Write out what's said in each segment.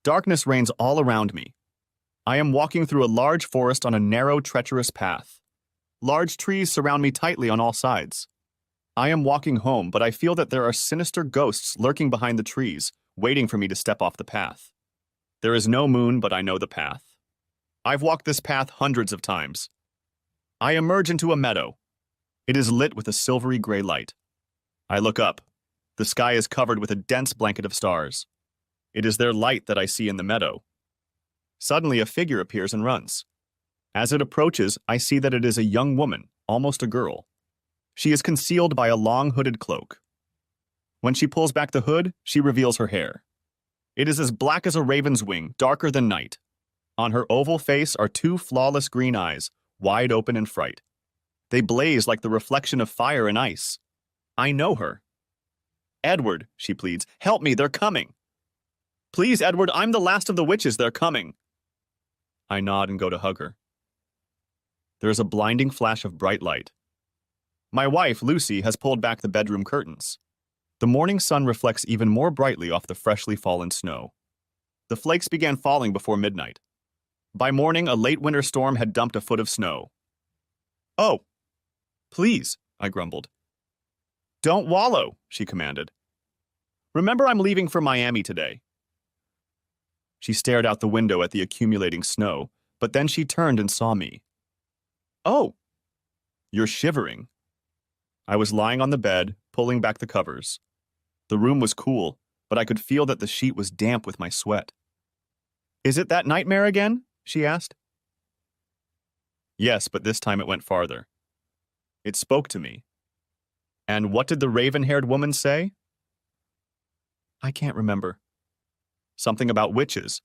Darkness reigns all around me. I am walking through a large forest on a narrow, treacherous path. Large trees surround me tightly on all sides. I am walking home, but I feel that there are sinister ghosts lurking behind the trees, waiting for me to step off the path. There is no moon, but I know the path. I've walked this path hundreds of times. I emerge into a meadow. It is lit with a silvery gray light. I look up. The sky is covered with a dense blanket of stars. It is their light that I see in the meadow. Suddenly, a figure appears and runs. As it approaches, I see that it is a young woman, almost a girl. She is concealed by a long hooded cloak. When she pulls back the hood, she reveals her hair. It is as black as a raven's wing, darker than night. On her oval face are two flawless green eyes, wide open in fright. They blaze like the reflection of fire and ice. I know her. "Edward," she pleads, "help me, they're coming." "Please, Edward, I'm the last of the witches, they're coming." I nod and go to hug her. There is a blinding flash of bright light. My wife, Lucy, has pulled back the bedroom curtains. The morning sun reflects even more brightly off the freshly fallen snow. The flakes began falling before midnight. By morning, a late winter storm had dumped a foot of snow. "Oh, please," I grumbled. "Don't wallow," she commanded. "Remember, I'm leaving for Miami today." She stared out the window at the accumulating snow, but then she turned and saw me. "Oh, you're shivering." I was lying on the bed, pulling back the covers. The room was cool, but I could feel that the sheet was damp with my sweat. "Is it that nightmare again?" she asked. Yes, but this time it went farther. It spoke to me. And what did the raven-haired woman say? I can't remember. Something about witches.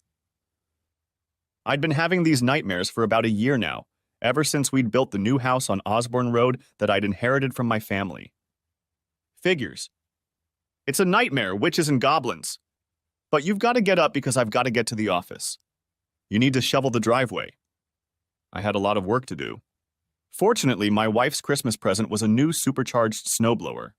I'd been having these nightmares for about a year now, ever since we'd built the new house on Osborne Road that I'd inherited from my family. Figures. It's a nightmare, witches and goblins. But you've got to get up because I've got to get to the office. You need to shovel the driveway. I had a lot of work to do. Fortunately, my wife's Christmas present was a new supercharged snowblower.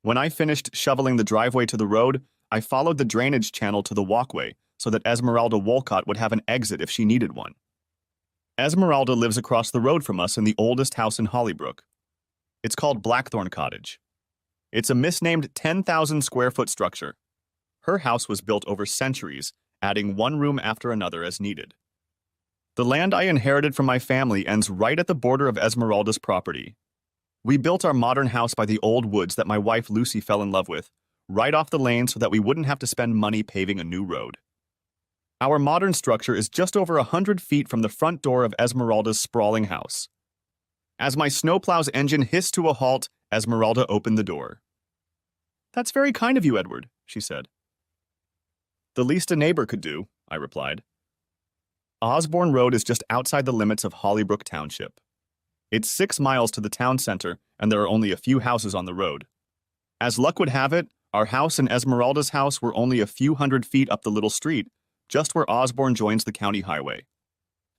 When I finished shoveling the driveway to the road, I followed the drainage channel to the walkway so that Esmeralda Wolcott would have an exit if she needed one. Esmeralda lives across the road from us in the oldest house in Hollybrook. It's called Blackthorn Cottage. It's a misnamed 10,000 square foot structure. Her house was built over centuries, adding one room after another as needed. The land I inherited from my family ends right at the border of Esmeralda's property. We built our modern house by the old woods that my wife Lucy fell in love with, right off the lane so that we wouldn't have to spend money paving a new road. Our modern structure is just over 100 feet from the front door of Esmeralda's sprawling house. As my snowplow's engine hissed to a halt, Esmeralda opened the door. "That's very kind of you, Edward," she said. "The least a neighbor could do," I replied. Osborne Road is just outside the limits of Hollybrook Township. It's 6 miles to the town center, and there are only a few houses on the road. As luck would have it, our house and Esmeralda's house were only a few hundred feet up the little street, just where Osborne joins the county highway.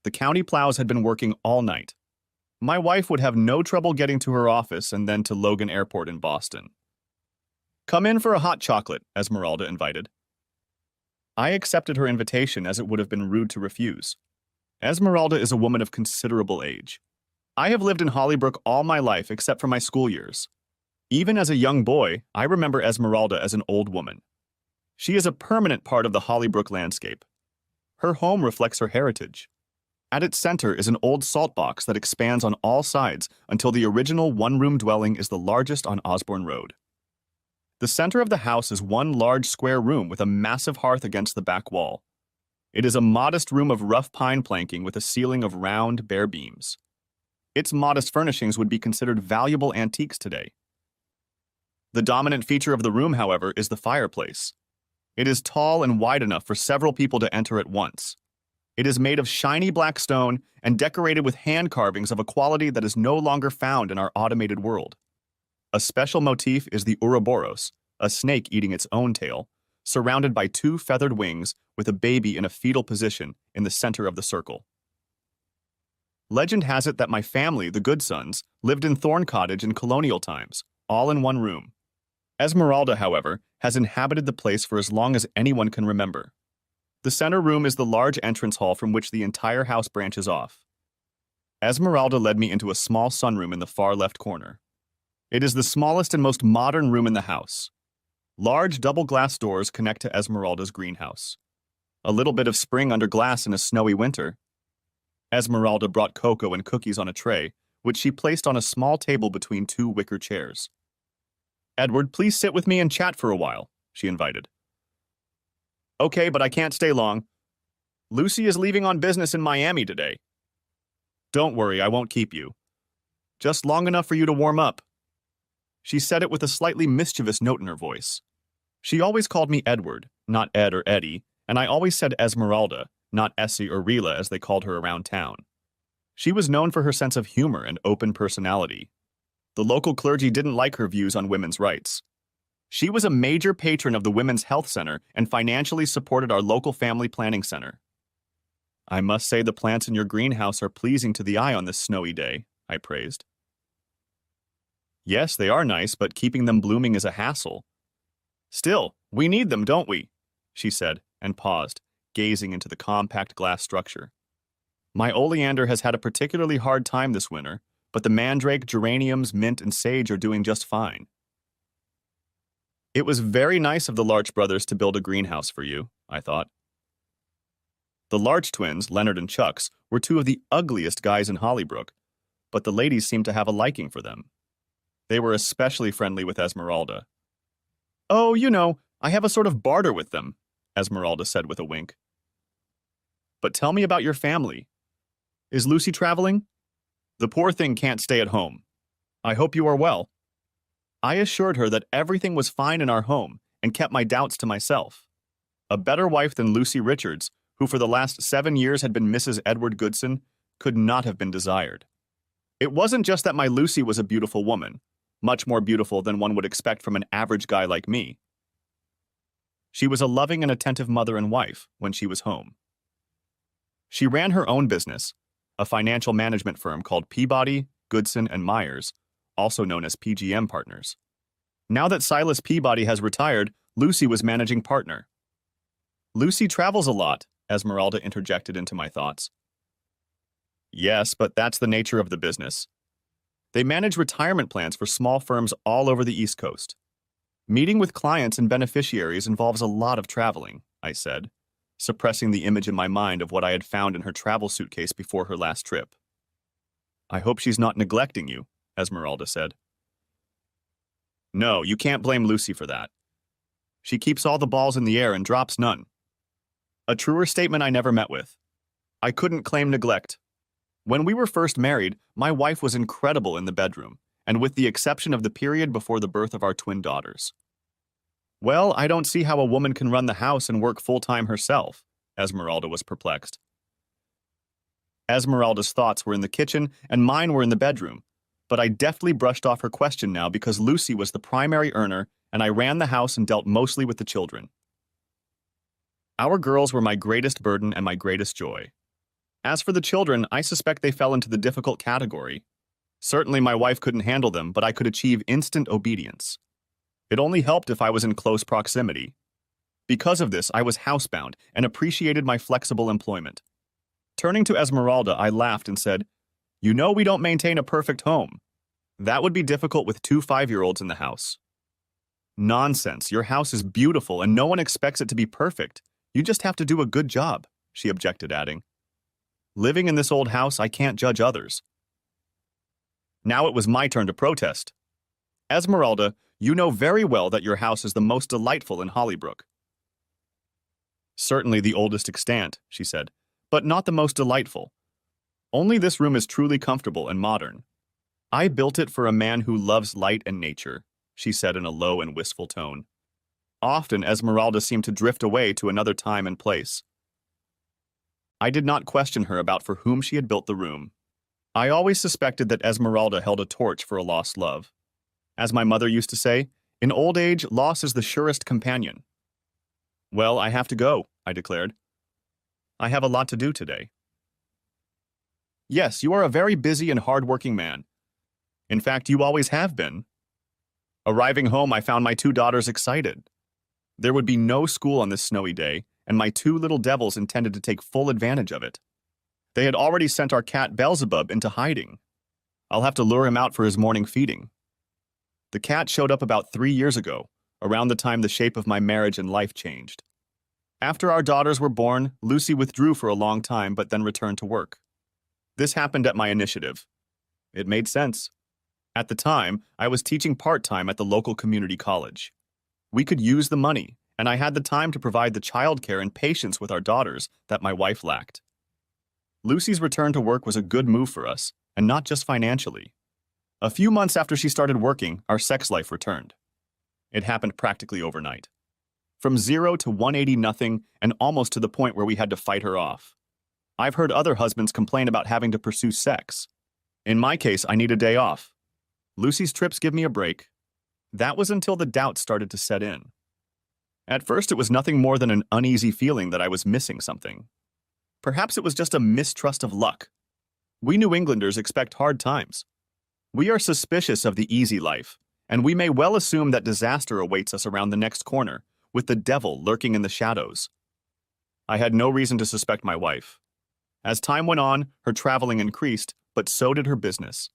The county plows had been working all night. My wife would have no trouble getting to her office and then to Logan Airport in Boston. "Come in for a hot chocolate," Esmeralda invited. I accepted her invitation as it would have been rude to refuse. Esmeralda is a woman of considerable age. I have lived in Hollybrook all my life except for my school years. Even as a young boy, I remember Esmeralda as an old woman. She is a permanent part of the Hollybrook landscape. Her home reflects her heritage. At its center is an old salt box that expands on all sides until the original one-room dwelling is the largest on Osborne Road. The center of the house is one large square room with a massive hearth against the back wall. It is a modest room of rough pine planking with a ceiling of round, bare beams. Its modest furnishings would be considered valuable antiques today. The dominant feature of the room, however, is the fireplace. It is tall and wide enough for several people to enter at once. It is made of shiny black stone and decorated with hand carvings of a quality that is no longer found in our automated world. A special motif is the Ouroboros, a snake eating its own tail, surrounded by 2 feathered wings with a baby in a fetal position in the center of the circle. Legend has it that my family, the Goodsons, lived in Thorn Cottage in colonial times, all in one room. Esmeralda, however, has inhabited the place for as long as anyone can remember. The center room is the large entrance hall from which the entire house branches off. Esmeralda led me into a small sunroom in the far left corner. It is the smallest and most modern room in the house. Large double glass doors connect to Esmeralda's greenhouse. A little bit of spring under glass in a snowy winter. Esmeralda brought cocoa and cookies on a tray, which she placed on a small table between two wicker chairs. "Edward, please sit with me and chat for a while," she invited. "Okay, but I can't stay long. Lucy is leaving on business in Miami today." "Don't worry, I won't keep you. Just long enough for you to warm up." She said it with a slightly mischievous note in her voice. She always called me Edward, not Ed or Eddie, and I always said Esmeralda, not Essie or Rila as they called her around town. She was known for her sense of humor and open personality. The local clergy didn't like her views on women's rights. She was a major patron of the Women's Health Center and financially supported our local family planning center. "I must say the plants in your greenhouse are pleasing to the eye on this snowy day," I praised. "Yes, they are nice, but keeping them blooming is a hassle." "Still, we need them, don't we?" she said, and paused, gazing into the compact glass structure. "My oleander has had a particularly hard time this winter, but the mandrake, geraniums, mint, and sage are doing just fine." It was very nice of the Larch brothers to build a greenhouse for you, I thought. The Larch twins, Leonard and Chucks, were two of the ugliest guys in Hollybrook, but the ladies seemed to have a liking for them. They were especially friendly with Esmeralda. "Oh, you know, I have a sort of barter with them," Esmeralda said with a wink. "But tell me about your family. Is Lucy traveling? The poor thing can't stay at home. I hope you are well." I assured her that everything was fine in our home and kept my doubts to myself. A better wife than Lucy Richards, who for the last 7 years had been Mrs. Edward Goodson, could not have been desired. It wasn't just that my Lucy was a beautiful woman, much more beautiful than one would expect from an average guy like me. She was a loving and attentive mother and wife when she was home. She ran her own business, a financial management firm called Peabody, Goodson, and Myers, also known as PGM Partners. Now that Silas Peabody has retired, Lucy was managing partner. "Lucy travels a lot," Esmeralda interjected into my thoughts. "Yes, but that's the nature of the business. They manage retirement plans for small firms all over the East Coast. Meeting with clients and beneficiaries involves a lot of traveling," I said, suppressing the image in my mind of what I had found in her travel suitcase before her last trip. "I hope she's not neglecting you," Esmeralda said. "No, you can't blame Lucy for that. She keeps all the balls in the air and drops none." A truer statement I never met with. I couldn't claim neglect. When we were first married, my wife was incredible in the bedroom, and with the exception of the period before the birth of our twin daughters. "Well, I don't see how a woman can run the house and work full-time herself," Esmeralda was perplexed. Esmeralda's thoughts were in the kitchen and mine were in the bedroom, but I deftly brushed off her question now because Lucy was the primary earner and I ran the house and dealt mostly with the children. Our girls were my greatest burden and my greatest joy. As for the children, I suspect they fell into the difficult category. Certainly my wife couldn't handle them, but I could achieve instant obedience. It only helped if I was in close proximity. Because of this, I was housebound and appreciated my flexible employment. Turning to Esmeralda, I laughed and said, "You know we don't maintain a perfect home. That would be difficult with 2 5-year-olds in the house." "Nonsense, your house is beautiful and no one expects it to be perfect. You just have to do a good job," she objected, adding, "Living in this old house, I can't judge others." Now it was my turn to protest. "Esmeralda, you know very well that your house is the most delightful in Hollybrook." "Certainly the oldest extant," she said, "but not the most delightful. Only this room is truly comfortable and modern. I built it for a man who loves light and nature," she said in a low and wistful tone. Often Esmeralda seemed to drift away to another time and place. I did not question her about for whom she had built the room. I always suspected that Esmeralda held a torch for a lost love. As my mother used to say, in old age, loss is the surest companion. "Well, I have to go," I declared. "I have a lot to do today." "Yes, you are a very busy and hard-working man. In fact, you always have been." Arriving home, I found my 2 daughters excited. There would be no school on this snowy day, and my two little devils intended to take full advantage of it. They had already sent our cat Beelzebub into hiding. I'll have to lure him out for his morning feeding. The cat showed up about 3 years ago, around the time the shape of my marriage and life changed. After our daughters were born, Lucy withdrew for a long time but then returned to work. This happened at my initiative. It made sense. At the time, I was teaching part-time at the local community college. We could use the money, and I had the time to provide the childcare and patience with our daughters that my wife lacked. Lucy's return to work was a good move for us, and not just financially. A few months after she started working, our sex life returned. It happened practically overnight. From 0 to 180 nothing, and almost to the point where we had to fight her off. I've heard other husbands complain about having to pursue sex. In my case, I need a day off. Lucy's trips give me a break. That was until the doubt started to set in. At first, it was nothing more than an uneasy feeling that I was missing something. Perhaps it was just a mistrust of luck. We New Englanders expect hard times. We are suspicious of the easy life, and we may well assume that disaster awaits us around the next corner, with the devil lurking in the shadows. I had no reason to suspect my wife. As time went on, her traveling increased, but so did her business.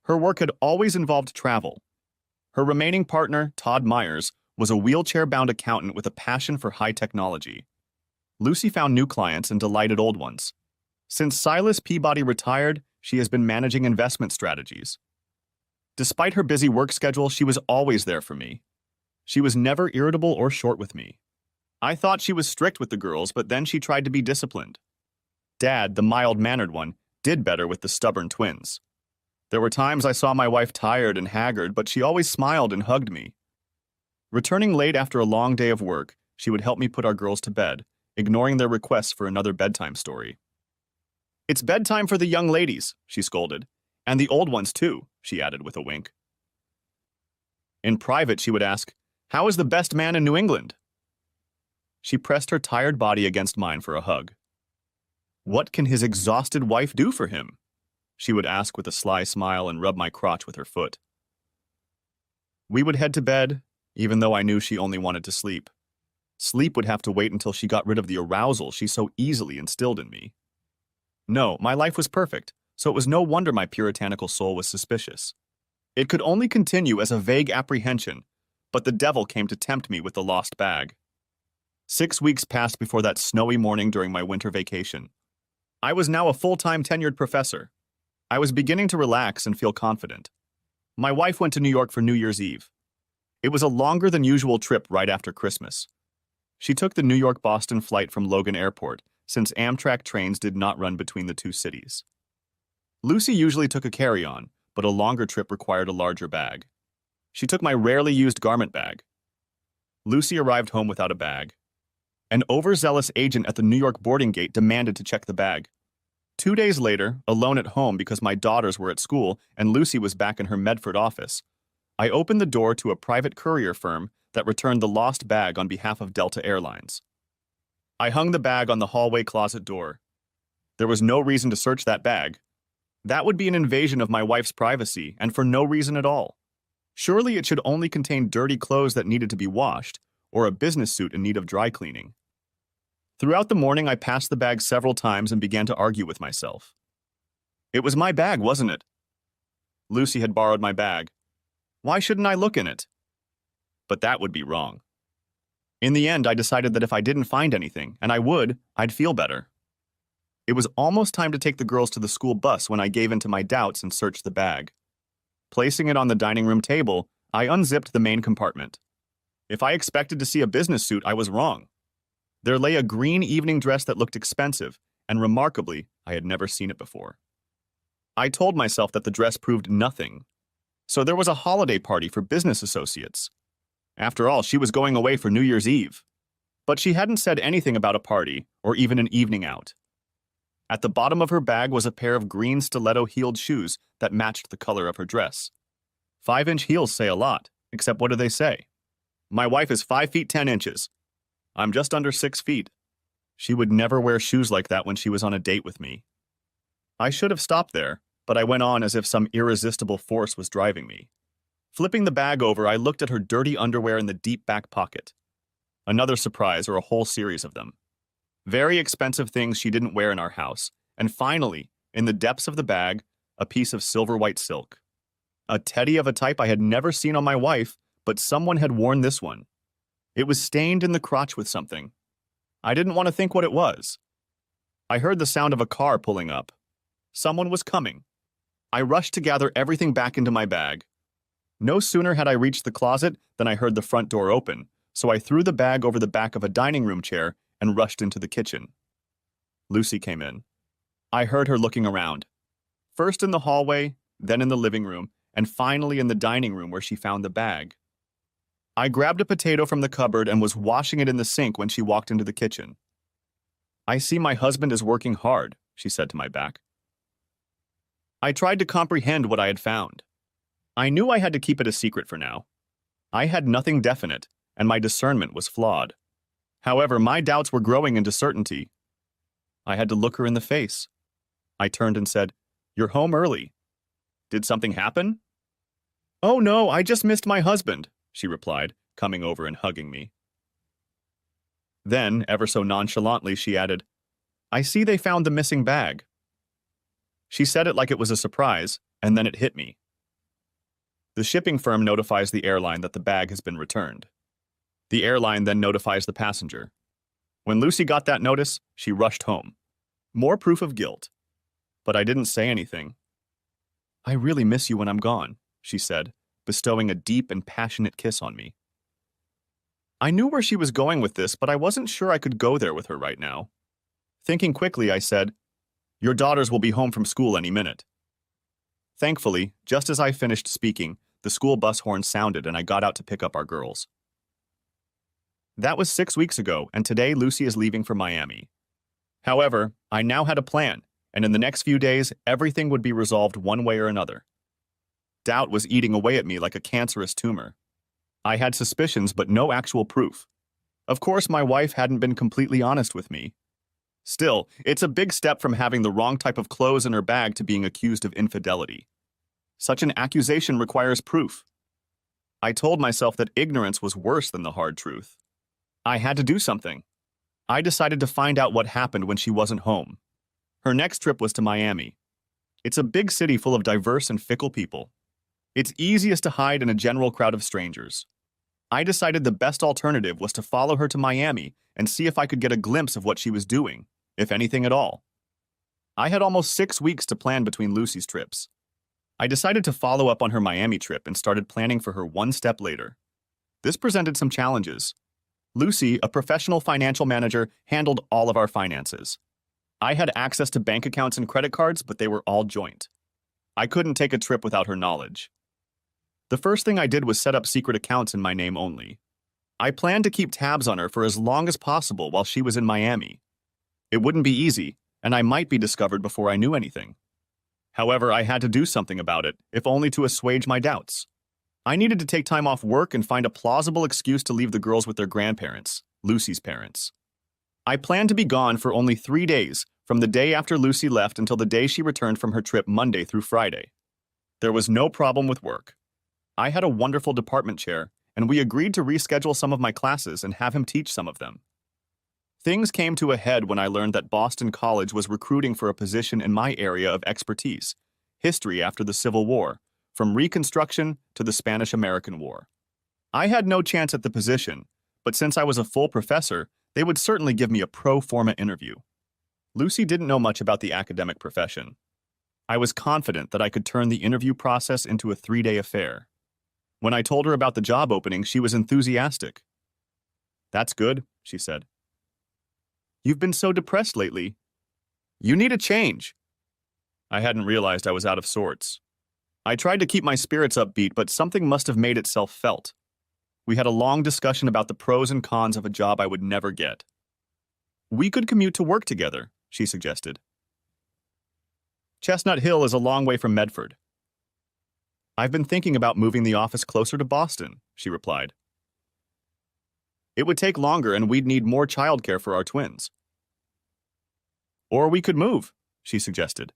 Her work had always involved travel. Her remaining partner, Todd Myers, was a wheelchair-bound accountant with a passion for high technology. Lucy found new clients and delighted old ones. Since Silas Peabody retired, she has been managing investment strategies. Despite her busy work schedule, she was always there for me. She was never irritable or short with me. I thought she was strict with the girls, but then she tried to be disciplined. Dad, the mild-mannered one, did better with the stubborn twins. There were times I saw my wife tired and haggard, but she always smiled and hugged me. Returning late after a long day of work, she would help me put our girls to bed, ignoring their requests for another bedtime story. "It's bedtime for the young ladies," she scolded. "And the old ones, too," she added with a wink. In private, she would ask, "How is the best man in New England?" She pressed her tired body against mine for a hug. "What can his exhausted wife do for him?" she would ask with a sly smile and rub my crotch with her foot. We would head to bed, even though I knew she only wanted to sleep. Sleep would have to wait until she got rid of the arousal she so easily instilled in me. No, my life was perfect, so it was no wonder my puritanical soul was suspicious. It could only continue as a vague apprehension, but the devil came to tempt me with the lost bag. 6 weeks passed before that snowy morning during my winter vacation. I was now a full-time tenured professor. I was beginning to relax and feel confident. My wife went to New York for New Year's Eve. It was a longer than usual trip right after Christmas. She took the New York-Boston flight from Logan Airport, since Amtrak trains did not run between the two cities. Lucy usually took a carry-on, but a longer trip required a larger bag. She took my rarely used garment bag. Lucy arrived home without a bag. An overzealous agent at the New York boarding gate demanded to check the bag. 2 days later, alone at home because my daughters were at school and Lucy was back in her Medford office, I opened the door to a private courier firm that returned the lost bag on behalf of Delta Airlines. I hung the bag on the hallway closet door. There was no reason to search that bag. That would be an invasion of my wife's privacy, and for no reason at all. Surely it should only contain dirty clothes that needed to be washed, or a business suit in need of dry cleaning. Throughout the morning, I passed the bag several times and began to argue with myself. It was my bag, wasn't it? Lucy had borrowed my bag. Why shouldn't I look in it? But that would be wrong. In the end, I decided that if I didn't find anything, and I would, I'd feel better. It was almost time to take the girls to the school bus when I gave in to my doubts and searched the bag. Placing it on the dining room table, I unzipped the main compartment. If I expected to see a business suit, I was wrong. There lay a green evening dress that looked expensive, and remarkably, I had never seen it before. I told myself that the dress proved nothing. So there was a holiday party for business associates. After all, she was going away for New Year's Eve. But she hadn't said anything about a party, or even an evening out. At the bottom of her bag was a pair of green stiletto-heeled shoes that matched the color of her dress. 5-inch heels say a lot, except what do they say? My wife is 5 feet 10 inches. I'm just under 6 feet. She would never wear shoes like that when she was on a date with me. I should have stopped there, but I went on as if some irresistible force was driving me. Flipping the bag over, I looked at her dirty underwear in the deep back pocket. Another surprise, or a whole series of them. Very expensive things she didn't wear in our house, and finally, in the depths of the bag, a piece of silver white silk. A teddy of a type I had never seen on my wife, but someone had worn this one. It was stained in the crotch with something. I didn't want to think what it was. I heard the sound of a car pulling up. Someone was coming. I rushed to gather everything back into my bag. No sooner had I reached the closet than I heard the front door open, so I threw the bag over the back of a dining room chair and rushed into the kitchen. Lucy came in. I heard her looking around. First in the hallway, then in the living room, and finally in the dining room where she found the bag. I grabbed a potato from the cupboard and was washing it in the sink when she walked into the kitchen. "I see my husband is working hard," she said to my back. I tried to comprehend what I had found. I knew I had to keep it a secret for now. I had nothing definite, and my discernment was flawed. However, my doubts were growing into certainty. I had to look her in the face. I turned and said, "You're home early. Did something happen?" "Oh no, I just missed my husband," she replied, coming over and hugging me. Then, ever so nonchalantly, she added, "I see they found the missing bag." She said it like it was a surprise, and then it hit me. The shipping firm notifies the airline that the bag has been returned. The airline then notifies the passenger. When Lucy got that notice, she rushed home. More proof of guilt. But I didn't say anything. "I really miss you when I'm gone," she said, bestowing a deep and passionate kiss on me. I knew where she was going with this, but I wasn't sure I could go there with her right now. Thinking quickly, I said, "Your daughters will be home from school any minute." Thankfully, just as I finished speaking, the school bus horn sounded and I got out to pick up our girls. That was 6 weeks ago, and today Lucy is leaving for Miami. However, I now had a plan, and in the next few days, everything would be resolved one way or another. Doubt was eating away at me like a cancerous tumor. I had suspicions, but no actual proof. Of course, my wife hadn't been completely honest with me. Still, it's a big step from having the wrong type of clothes in her bag to being accused of infidelity. Such an accusation requires proof. I told myself that ignorance was worse than the hard truth. I had to do something. I decided to find out what happened when she wasn't home. Her next trip was to Miami. It's a big city full of diverse and fickle people. It's easiest to hide in a general crowd of strangers. I decided the best alternative was to follow her to Miami and see if I could get a glimpse of what she was doing, if anything at all. I had almost 6 weeks to plan between Lucy's trips. I decided to follow up on her Miami trip and started planning for her one step later. This presented some challenges. Lucy, a professional financial manager, handled all of our finances. I had access to bank accounts and credit cards, but they were all joint. I couldn't take a trip without her knowledge. The first thing I did was set up secret accounts in my name only. I planned to keep tabs on her for as long as possible while she was in Miami. It wouldn't be easy, and I might be discovered before I knew anything. However, I had to do something about it, if only to assuage my doubts. I needed to take time off work and find a plausible excuse to leave the girls with their grandparents, Lucy's parents. I planned to be gone for only 3 days, from the day after Lucy left until the day she returned from her trip Monday through Friday. There was no problem with work. I had a wonderful department chair, and we agreed to reschedule some of my classes and have him teach some of them. Things came to a head when I learned that Boston College was recruiting for a position in my area of expertise, history after the Civil War, from Reconstruction to the Spanish-American War. I had no chance at the position, but since I was a full professor, they would certainly give me a pro forma interview. Lucy didn't know much about the academic profession. I was confident that I could turn the interview process into a 3-day affair. When I told her about the job opening, she was enthusiastic. "That's good," she said. "You've been so depressed lately. You need a change." I hadn't realized I was out of sorts. I tried to keep my spirits upbeat, but something must have made itself felt. We had a long discussion about the pros and cons of a job I would never get. "We could commute to work together," she suggested. "Chestnut Hill is a long way from Medford." "I've been thinking about moving the office closer to Boston," she replied. "It would take longer and we'd need more childcare for our twins." "Or we could move," she suggested.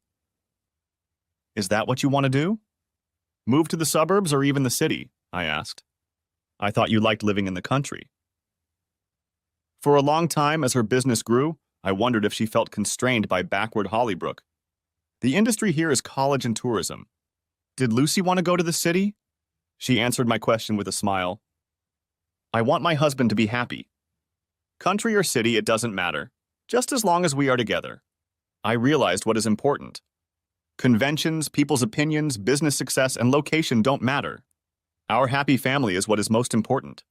"Is that what you want to do? Move to the suburbs or even the city?" I asked. "I thought you liked living in the country." For a long time, as her business grew, I wondered if she felt constrained by backward Hollybrook. The industry here is college and tourism. Did Lucy want to go to the city? She answered my question with a smile. I want my husband to be happy. Country or city, it doesn't matter, just as long as we are together. I realized what is important. Conventions, people's opinions, business success, and location don't matter. Our happy family is what is most important.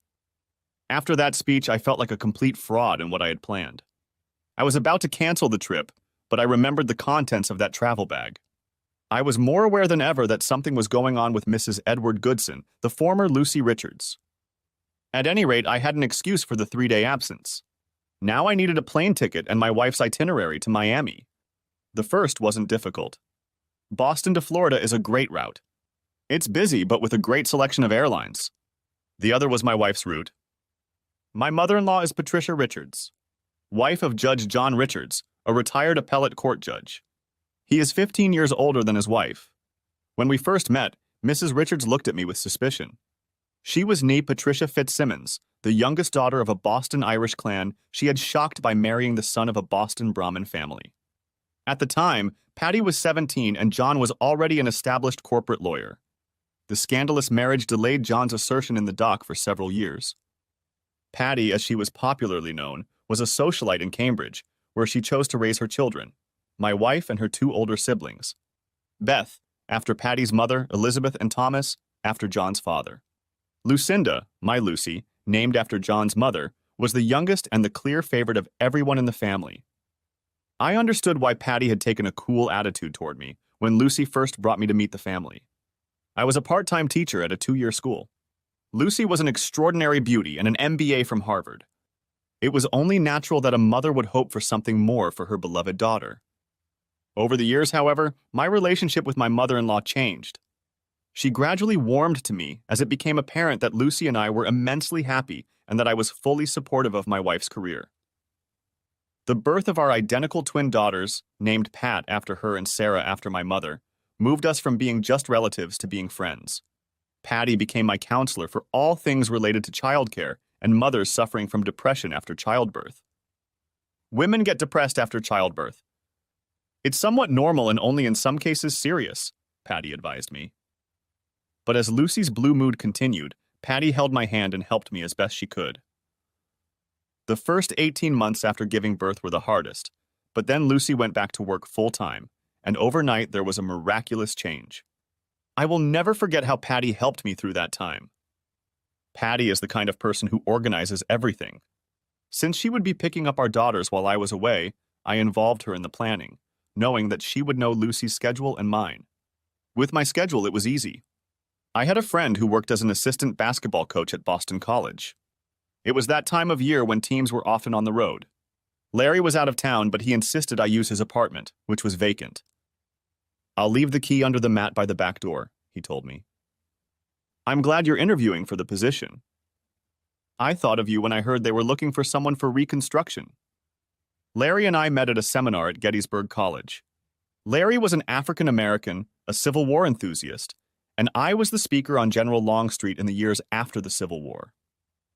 After that speech, I felt like a complete fraud in what I had planned. I was about to cancel the trip, but I remembered the contents of that travel bag. I was more aware than ever that something was going on with Mrs. Edward Goodson, the former Lucy Richards. At any rate, I had an excuse for the 3-day absence. Now I needed a plane ticket and my wife's itinerary to Miami. The first wasn't difficult. Boston to Florida is a great route. It's busy, but with a great selection of airlines. The other was my wife's route. My mother-in-law is Patricia Richards, wife of Judge John Richards, a retired appellate court judge. He is 15 years older than his wife. When we first met, Mrs. Richards looked at me with suspicion. She was née Patricia Fitzsimmons, the youngest daughter of a Boston Irish clan she had shocked by marrying the son of a Boston Brahmin family. At the time, Patty was 17 and John was already an established corporate lawyer. The scandalous marriage delayed John's assertion in the dock for several years. Patty, as she was popularly known, was a socialite in Cambridge, where she chose to raise her children, my wife and her 2 older siblings. Beth, after Patty's mother, Elizabeth, and Thomas, after John's father. Lucinda, my Lucy, named after John's mother, was the youngest and the clear favorite of everyone in the family. I understood why Patty had taken a cool attitude toward me when Lucy first brought me to meet the family. I was a part-time teacher at a 2-year school. Lucy was an extraordinary beauty and an MBA from Harvard. It was only natural that a mother would hope for something more for her beloved daughter. Over the years, however, my relationship with my mother-in-law changed. She gradually warmed to me as it became apparent that Lucy and I were immensely happy and that I was fully supportive of my wife's career. The birth of our identical twin daughters, named Pat after her and Sarah after my mother, moved us from being just relatives to being friends. Patty became my counselor for all things related to childcare and mothers suffering from depression after childbirth. Women get depressed after childbirth. It's somewhat normal and only in some cases serious, Patty advised me. But as Lucy's blue mood continued, Patty held my hand and helped me as best she could. The first 18 months after giving birth were the hardest, but then Lucy went back to work full-time, and overnight there was a miraculous change. I will never forget how Patty helped me through that time. Patty is the kind of person who organizes everything. Since she would be picking up our daughters while I was away, I involved her in the planning, knowing that she would know Lucy's schedule and mine. With my schedule, it was easy. I had a friend who worked as an assistant basketball coach at Boston College. It was that time of year when teams were often on the road. Larry was out of town, but he insisted I use his apartment, which was vacant. I'll leave the key under the mat by the back door, he told me. I'm glad you're interviewing for the position. I thought of you when I heard they were looking for someone for reconstruction. Larry and I met at a seminar at Gettysburg College. Larry was an African American, a Civil War enthusiast, and I was the speaker on General Longstreet in the years after the Civil War.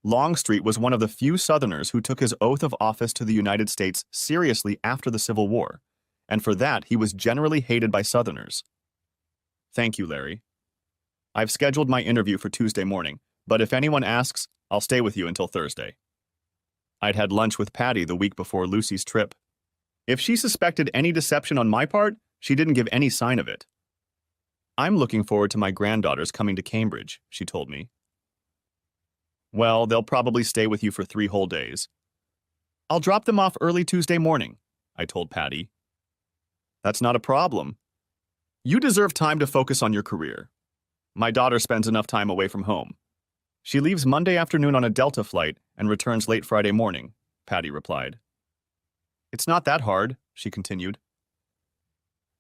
Longstreet was one of the few Southerners who took his oath of office to the United States seriously after the Civil War, and for that he was generally hated by Southerners. Thank you, Larry. I've scheduled my interview for Tuesday morning, but if anyone asks, I'll stay with you until Thursday. I'd had lunch with Patty the week before Lucy's trip. If she suspected any deception on my part, she didn't give any sign of it. I'm looking forward to my granddaughters coming to Cambridge, she told me. Well, they'll probably stay with you for 3 whole days. I'll drop them off early Tuesday morning, I told Patty. That's not a problem. You deserve time to focus on your career. My daughter spends enough time away from home. She leaves Monday afternoon on a Delta flight and returns late Friday morning, Patty replied. It's not that hard, she continued.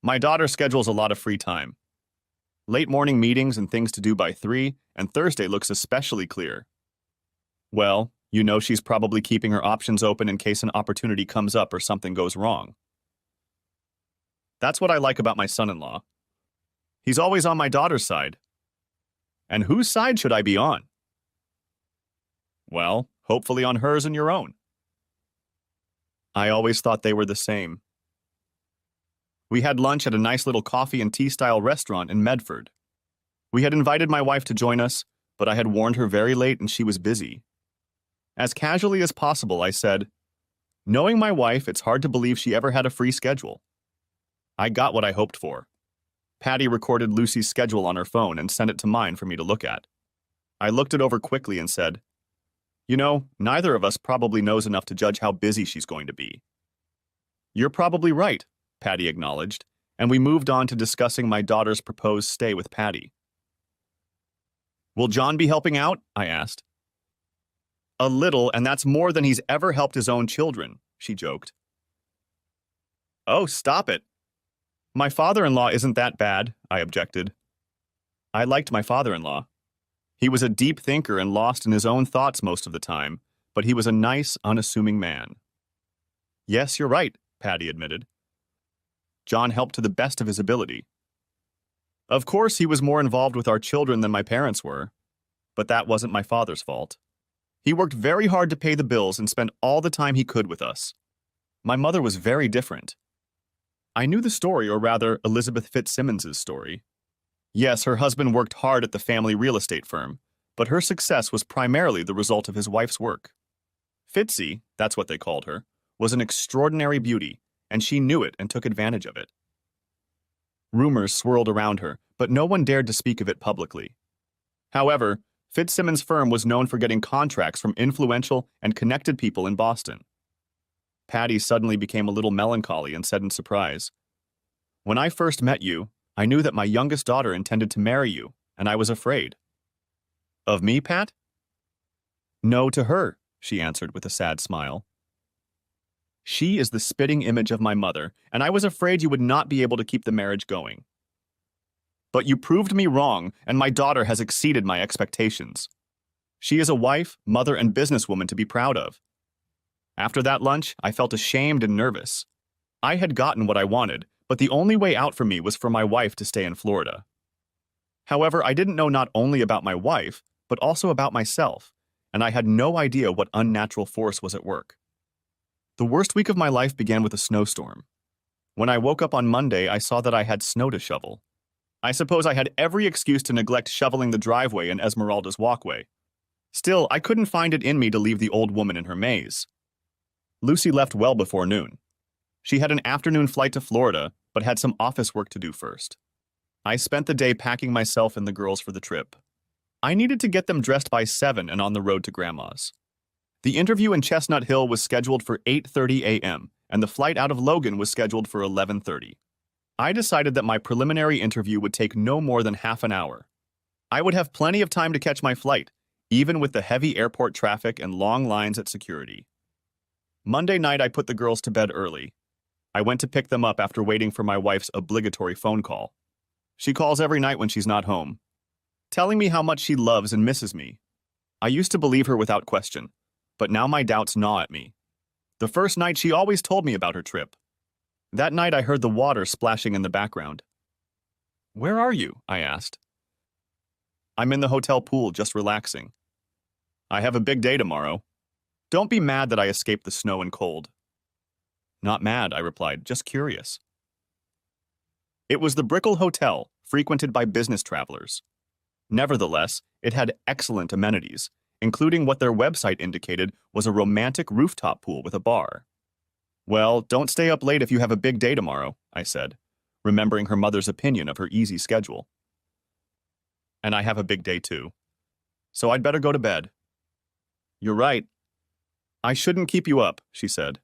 My daughter schedules a lot of free time. Late morning meetings and things to do by 3, and Thursday looks especially clear. Well, you know she's probably keeping her options open in case an opportunity comes up or something goes wrong. That's what I like about my son-in-law. He's always on my daughter's side. And whose side should I be on? Well, hopefully on hers and your own. I always thought they were the same. We had lunch at a nice little coffee and tea-style restaurant in Medford. We had invited my wife to join us, but I had warned her very late and she was busy. As casually as possible, I said, "Knowing my wife, it's hard to believe she ever had a free schedule." I got what I hoped for. Patty recorded Lucy's schedule on her phone and sent it to mine for me to look at. I looked it over quickly and said, "You know, neither of us probably knows enough to judge how busy she's going to be." "You're probably right," Patty acknowledged, and we moved on to discussing my daughter's proposed stay with Patty. "Will John be helping out?" I asked. "A little, and that's more than he's ever helped his own children," she joked. "Oh, stop it. My father-in-law isn't that bad," I objected. I liked my father-in-law. He was a deep thinker and lost in his own thoughts most of the time, but he was a nice, unassuming man. "Yes, you're right," Patty admitted. "John helped to the best of his ability. Of course, he was more involved with our children than my parents were, but that wasn't my father's fault. He worked very hard to pay the bills and spent all the time he could with us. My mother was very different. I knew the story, or rather, Elizabeth Fitzsimmons's story. Yes, her husband worked hard at the family real estate firm, but her success was primarily the result of his wife's work. Fitzy, that's what they called her, was an extraordinary beauty, and she knew it and took advantage of it. Rumors swirled around her, but no one dared to speak of it publicly. However, Fitzsimmons' firm was known for getting contracts from influential and connected people in Boston. Patty suddenly became a little melancholy and said in surprise, "When I first met you, I knew that my youngest daughter intended to marry you, and I was afraid." "Of me, Pat?" "No, to her," she answered with a sad smile. "She is the spitting image of my mother, and I was afraid you would not be able to keep the marriage going. But you proved me wrong, and my daughter has exceeded my expectations. She is a wife, mother, and businesswoman to be proud of." After that lunch, I felt ashamed and nervous. I had gotten what I wanted, but the only way out for me was for my wife to stay in Florida. However, I didn't know not only about my wife, but also about myself, and I had no idea what unnatural force was at work. The worst week of my life began with a snowstorm. When I woke up on Monday, I saw that I had snow to shovel. I suppose I had every excuse to neglect shoveling the driveway and Esmeralda's walkway. Still, I couldn't find it in me to leave the old woman in her maze. Lucy left well before noon. She had an afternoon flight to Florida, but had some office work to do first. I spent the day packing myself and the girls for the trip. I needed to get them dressed by 7 and on the road to Grandma's. The interview in Chestnut Hill was scheduled for 8:30 a.m., and the flight out of Logan was scheduled for 11:30. I decided that my preliminary interview would take no more than half an hour. I would have plenty of time to catch my flight, even with the heavy airport traffic and long lines at security. Monday night, I put the girls to bed early. I went to pick them up after waiting for my wife's obligatory phone call. She calls every night when she's not home, telling me how much she loves and misses me. I used to believe her without question, but now my doubts gnaw at me. The first night, she always told me about her trip. That night, I heard the water splashing in the background. "Where are you?" I asked. "I'm in the hotel pool, just relaxing. I have a big day tomorrow. Don't be mad that I escaped the snow and cold." "Not mad," I replied, "just curious." It was the Brickell Hotel, frequented by business travelers. Nevertheless, it had excellent amenities, including what their website indicated was a romantic rooftop pool with a bar. "Well, don't stay up late if you have a big day tomorrow," I said, remembering her mother's opinion of her easy schedule. "And I have a big day too. So I'd better go to bed." "You're right. I shouldn't keep you up," she said.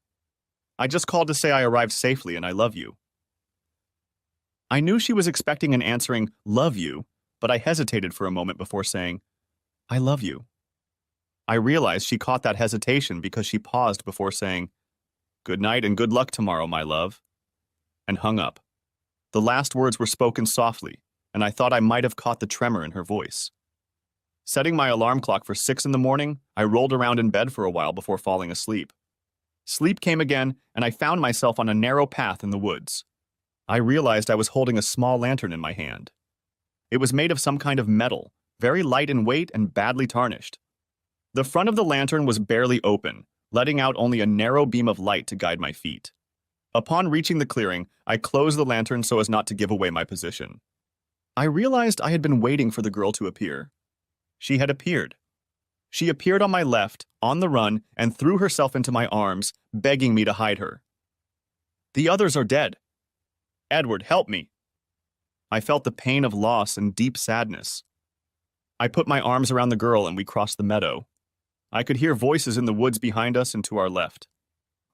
"I just called to say I arrived safely and I love you." I knew she was expecting an answering, "love you," but I hesitated for a moment before saying, "I love you." I realized she caught that hesitation because she paused before saying, "Good night and good luck tomorrow, my love," and hung up. The last words were spoken softly, and I thought I might have caught the tremor in her voice. Setting my alarm clock for 6 in the morning, I rolled around in bed for a while before falling asleep. Sleep came again, and I found myself on a narrow path in the woods. I realized I was holding a small lantern in my hand. It was made of some kind of metal, very light in weight and badly tarnished. The front of the lantern was barely open, letting out only a narrow beam of light to guide my feet. Upon reaching the clearing, I closed the lantern so as not to give away my position. I realized I had been waiting for the girl to appear. She had appeared. She appeared on my left, on the run, and threw herself into my arms, begging me to hide her. "The others are dead. Edward, help me." I felt the pain of loss and deep sadness. I put my arms around the girl and we crossed the meadow. I could hear voices in the woods behind us and to our left.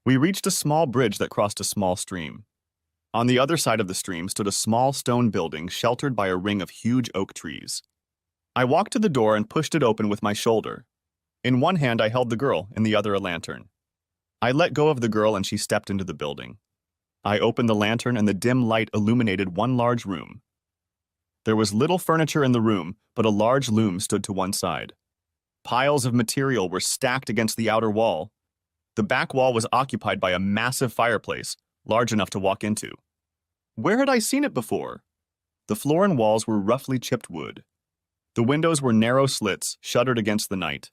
We reached a small bridge that crossed a small stream. On the other side of the stream stood a small stone building sheltered by a ring of huge oak trees. I walked to the door and pushed it open with my shoulder. In one hand I held the girl, in the other a lantern. I let go of the girl and she stepped into the building. I opened the lantern and the dim light illuminated one large room. There was little furniture in the room, but a large loom stood to one side. Piles of material were stacked against the outer wall. The back wall was occupied by a massive fireplace, large enough to walk into. Where had I seen it before? The floor and walls were roughly chipped wood. The windows were narrow slits, shuttered against the night.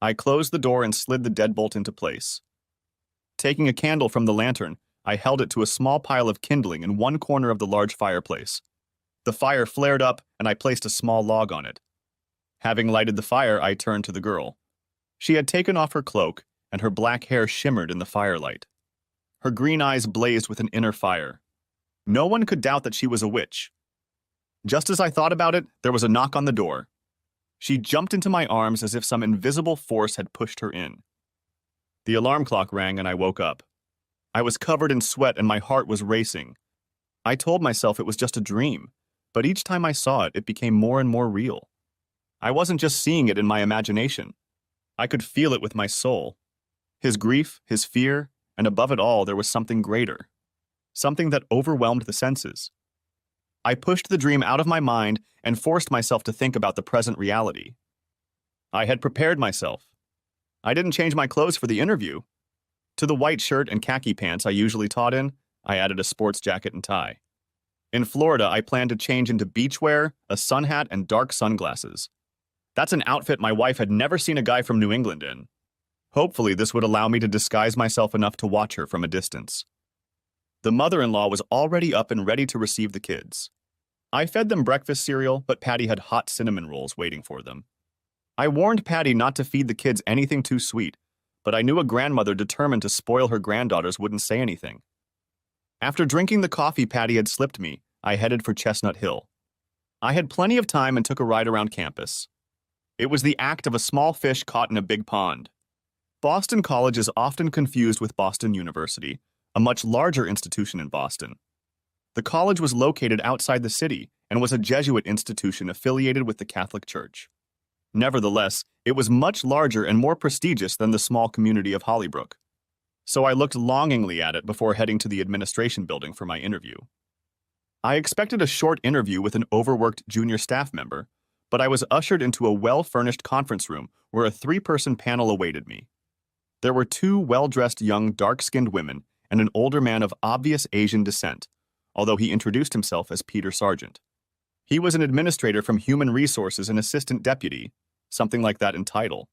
I closed the door and slid the deadbolt into place. Taking a candle from the lantern, I held it to a small pile of kindling in one corner of the large fireplace. The fire flared up, and I placed a small log on it. Having lighted the fire, I turned to the girl. She had taken off her cloak, and her black hair shimmered in the firelight. Her green eyes blazed with an inner fire. No one could doubt that she was a witch. Just as I thought about it, there was a knock on the door. She jumped into my arms as if some invisible force had pushed her in. The alarm clock rang and I woke up. I was covered in sweat and my heart was racing. I told myself it was just a dream, but each time I saw it, it became more and more real. I wasn't just seeing it in my imagination. I could feel it with my soul. His grief, his fear, and above it all, there was something greater. Something that overwhelmed the senses. I pushed the dream out of my mind and forced myself to think about the present reality. I had prepared myself. I didn't change my clothes for the interview. To the white shirt and khaki pants I usually taught in, I added a sports jacket and tie. In Florida, I planned to change into beachwear, a sun hat, and dark sunglasses. That's an outfit my wife had never seen a guy from New England in. Hopefully, this would allow me to disguise myself enough to watch her from a distance. The mother-in-law was already up and ready to receive the kids. I fed them breakfast cereal, but Patty had hot cinnamon rolls waiting for them. I warned Patty not to feed the kids anything too sweet, but I knew a grandmother determined to spoil her granddaughters wouldn't say anything. After drinking the coffee Patty had slipped me, I headed for Chestnut Hill. I had plenty of time and took a ride around campus. It was the act of a small fish caught in a big pond. Boston College is often confused with Boston University, a much larger institution in Boston. The college was located outside the city and was a Jesuit institution affiliated with the Catholic Church. Nevertheless, it was much larger and more prestigious than the small community of Hollybrook. So I looked longingly at it before heading to the administration building for my interview. I expected a short interview with an overworked junior staff member, but I was ushered into a well-furnished conference room where a 3-person panel awaited me. There were 2 well-dressed young dark-skinned women and an older man of obvious Asian descent, although he introduced himself as Peter Sargent. He was an administrator from Human Resources and assistant deputy, something like that in title.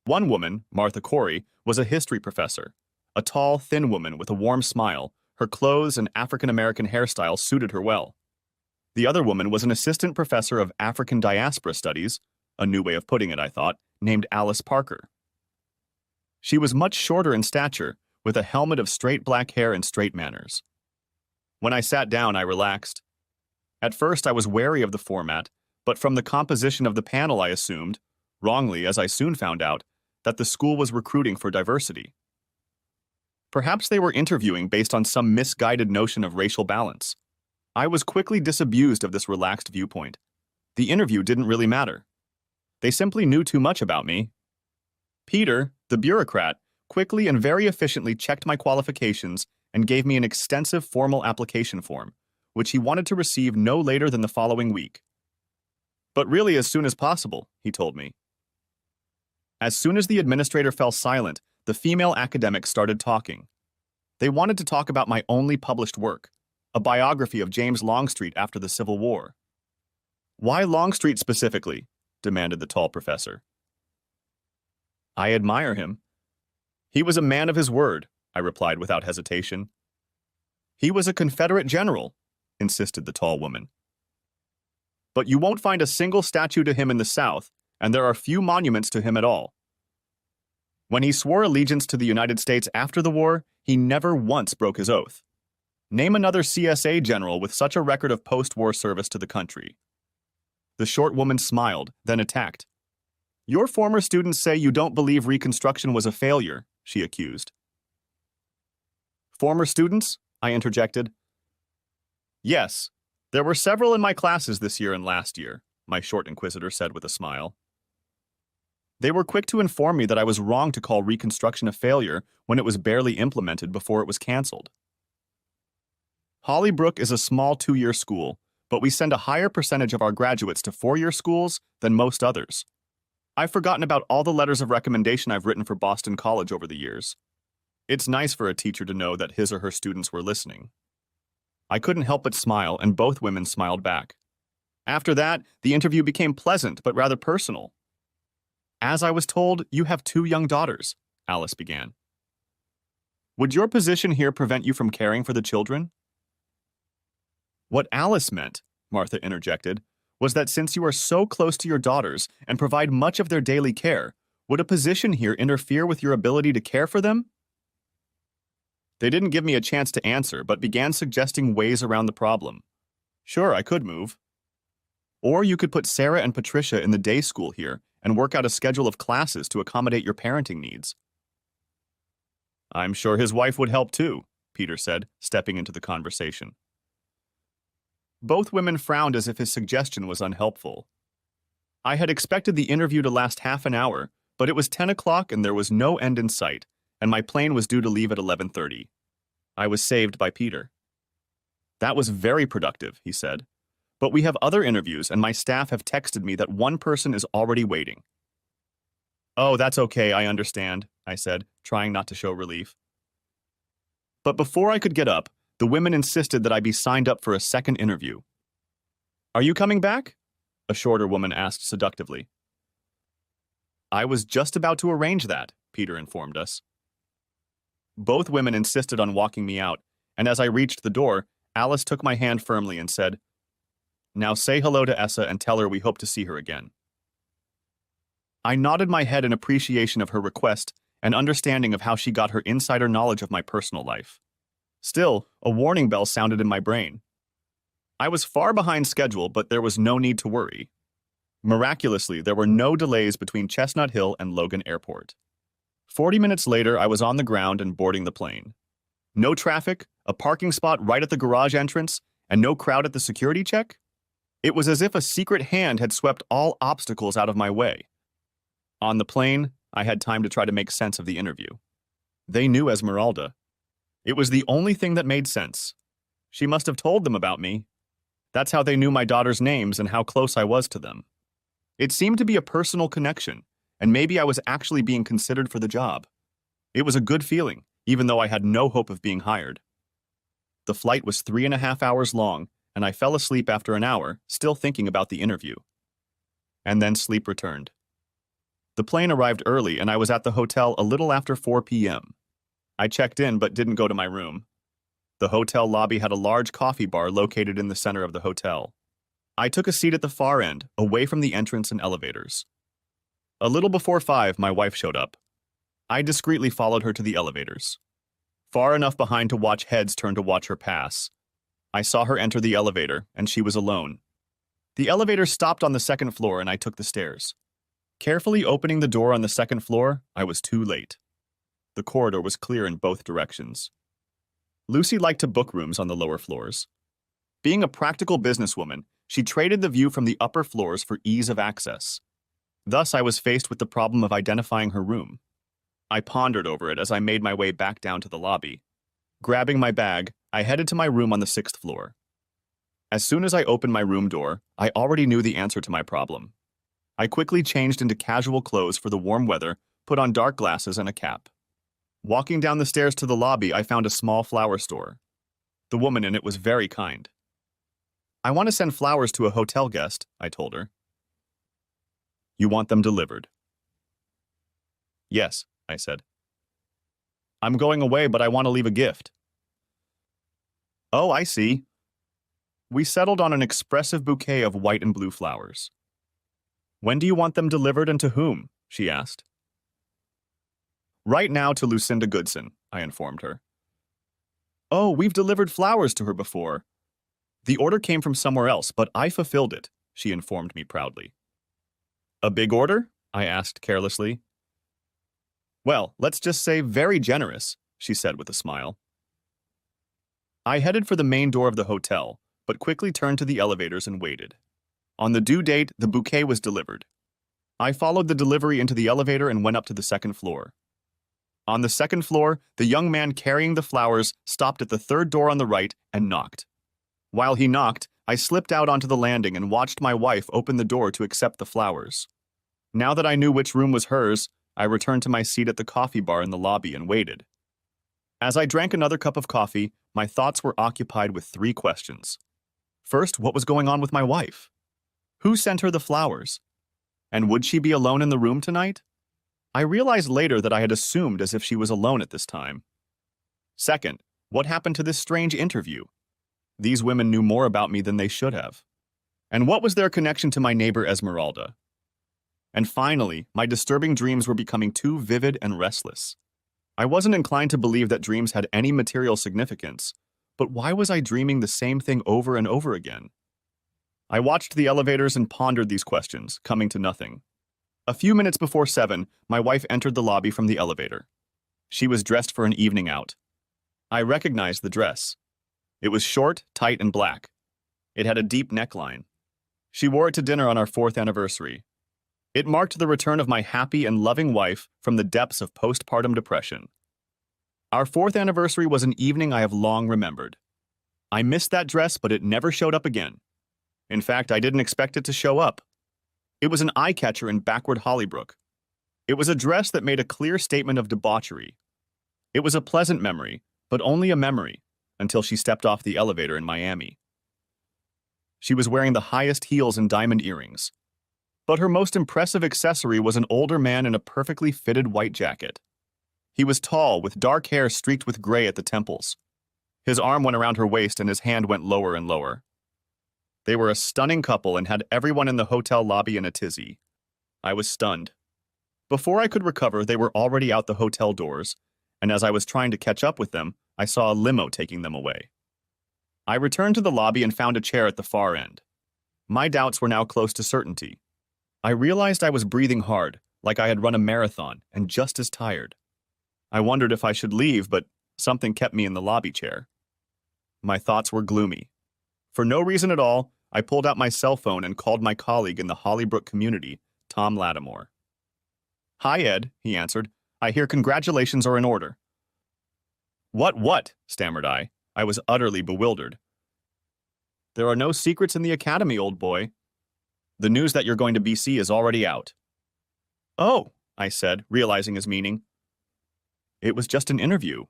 One woman, Martha Corey, was a history professor, a tall, thin woman with a warm smile. Her clothes and African-American hairstyle suited her well. The other woman was an assistant professor of African diaspora studies, a new way of putting it, I thought, named Alice Parker. She was much shorter in stature, with a helmet of straight black hair and straight manners. When I sat down, I relaxed. At first, I was wary of the format, but from the composition of the panel, I assumed, wrongly as I soon found out, that the school was recruiting for diversity. Perhaps they were interviewing based on some misguided notion of racial balance. I was quickly disabused of this relaxed viewpoint. The interview didn't really matter. They simply knew too much about me. Peter, the bureaucrat, quickly and very efficiently checked my qualifications and gave me an extensive formal application form, which he wanted to receive no later than the following week. But really as soon as possible, he told me. As soon as the administrator fell silent, the female academics started talking. They wanted to talk about my only published work, a biography of James Longstreet after the Civil War. "Why Longstreet specifically?" demanded the tall professor. "I admire him. He was a man of his word, I replied without hesitation. He was a Confederate general, insisted the tall woman. But you won't find a single statue to him in the South, and there are few monuments to him at all. When he swore allegiance to the United States after the war, he never once broke his oath. Name another CSA general with such a record of post-war service to the country. The short woman smiled, then attacked. Your former students say you don't believe Reconstruction was a failure, she accused. Former students? I interjected. Yes, there were several in my classes this year and last year, my short inquisitor said with a smile. They were quick to inform me that I was wrong to call Reconstruction a failure when it was barely implemented before it was canceled. Hollybrook is a small 2-year school, but we send a higher percentage of our graduates to 4-year schools than most others. I've forgotten about all the letters of recommendation I've written for Boston College over the years. It's nice for a teacher to know that his or her students were listening. I couldn't help but smile, and both women smiled back. After that, the interview became pleasant but rather personal. As I was told, you have 2 young daughters, Alice began. Would your position here prevent you from caring for the children? What Alice meant, Martha interjected, was that since you are so close to your daughters and provide much of their daily care, would a position here interfere with your ability to care for them? They didn't give me a chance to answer, but began suggesting ways around the problem. Sure, I could move. Or you could put Sarah and Patricia in the day school here and work out a schedule of classes to accommodate your parenting needs. I'm sure his wife would help too, Peter said, stepping into the conversation. Both women frowned as if his suggestion was unhelpful. I had expected the interview to last half an hour, but it was 10 o'clock and there was no end in sight, and my plane was due to leave at 11:30. I was saved by Peter. That was very productive, he said. But we have other interviews, and my staff have texted me that one person is already waiting. Oh, that's okay, I understand, I said, trying not to show relief. But before I could get up, the women insisted that I be signed up for a second interview. Are you coming back? A shorter woman asked seductively. I was just about to arrange that, Peter informed us. Both women insisted on walking me out, and as I reached the door, Alice took my hand firmly and said, Now say hello to Essa and tell her we hope to see her again. I nodded my head in appreciation of her request and understanding of how she got her insider knowledge of my personal life. Still, a warning bell sounded in my brain. I was far behind schedule, but there was no need to worry. Miraculously, there were no delays between Chestnut Hill and Logan Airport. 40 minutes later, I was on the ground and boarding the plane. No traffic, a parking spot right at the garage entrance, and no crowd at the security check? It was as if a secret hand had swept all obstacles out of my way. On the plane, I had time to try to make sense of the interview. They knew Esmeralda. It was the only thing that made sense. She must have told them about me. That's how they knew my daughters' names and how close I was to them. It seemed to be a personal connection, and maybe I was actually being considered for the job. It was a good feeling, even though I had no hope of being hired. The flight was 3.5 hours long, and I fell asleep after an hour, still thinking about the interview. And then sleep returned. The plane arrived early, and I was at the hotel a little after 4 p.m. I checked in but didn't go to my room. The hotel lobby had a large coffee bar located in the center of the hotel. I took a seat at the far end, away from the entrance and elevators. A little before 5, my wife showed up. I discreetly followed her to the elevators. Far enough behind to watch heads turn to watch her pass. I saw her enter the elevator, and she was alone. The elevator stopped on the second floor, and I took the stairs. Carefully opening the door on the second floor, I was too late. The corridor was clear in both directions. Lucy liked to book rooms on the lower floors. Being a practical businesswoman, she traded the view from the upper floors for ease of access. Thus, I was faced with the problem of identifying her room. I pondered over it as I made my way back down to the lobby. Grabbing my bag, I headed to my room on the 6th floor. As soon as I opened my room door, I already knew the answer to my problem. I quickly changed into casual clothes for the warm weather, put on dark glasses and a cap. Walking down the stairs to the lobby, I found a small flower store. The woman in it was very kind. I want to send flowers to a hotel guest, I told her. You want them delivered? Yes, I said. I'm going away, but I want to leave a gift. Oh, I see. We settled on an expressive bouquet of white and blue flowers. When do you want them delivered and to whom? She asked. Right now to Lucinda Goodson, I informed her. Oh, we've delivered flowers to her before. The order came from somewhere else, but I fulfilled it, she informed me proudly. A big order? I asked carelessly. Well, let's just say very generous, she said with a smile. I headed for the main door of the hotel, but quickly turned to the elevators and waited. On the due date, the bouquet was delivered. I followed the delivery into the elevator and went up to the second floor. On the second floor, the young man carrying the flowers stopped at the third door on the right and knocked. While he knocked, I slipped out onto the landing and watched my wife open the door to accept the flowers. Now that I knew which room was hers, I returned to my seat at the coffee bar in the lobby and waited. As I drank another cup of coffee, my thoughts were occupied with 3 questions. First, what was going on with my wife? Who sent her the flowers? And would she be alone in the room tonight? I realized later that I had assumed as if she was alone at this time. Second, what happened to this strange interview? These women knew more about me than they should have. And what was their connection to my neighbor Esmeralda? And finally, my disturbing dreams were becoming too vivid and restless. I wasn't inclined to believe that dreams had any material significance, but why was I dreaming the same thing over and over again? I watched the elevators and pondered these questions, coming to nothing. A few minutes before 7, my wife entered the lobby from the elevator. She was dressed for an evening out. I recognized the dress. It was short, tight, and black. It had a deep neckline. She wore it to dinner on our 4th anniversary. It marked the return of my happy and loving wife from the depths of postpartum depression. Our 4th anniversary was an evening I have long remembered. I missed that dress, but it never showed up again. In fact, I didn't expect it to show up. It was an eye-catcher in backward Hollybrook. It was a dress that made a clear statement of debauchery. It was a pleasant memory, but only a memory, until she stepped off the elevator in Miami. She was wearing the highest heels and diamond earrings. But her most impressive accessory was an older man in a perfectly fitted white jacket. He was tall, with dark hair streaked with gray at the temples. His arm went around her waist and his hand went lower and lower. They were a stunning couple and had everyone in the hotel lobby in a tizzy. I was stunned. Before I could recover, they were already out the hotel doors, and as I was trying to catch up with them, I saw a limo taking them away. I returned to the lobby and found a chair at the far end. My doubts were now close to certainty. I realized I was breathing hard, like I had run a marathon, and just as tired. I wondered if I should leave, but something kept me in the lobby chair. My thoughts were gloomy. For no reason at all, I pulled out my cell phone and called my colleague in the Hollybrook community, Tom Lattimore. Hi, Ed, he answered. I hear congratulations are in order. What? Stammered I. I was utterly bewildered. There are no secrets in the academy, old boy. The news that you're going to BC is already out. Oh, I said, realizing his meaning. It was just an interview.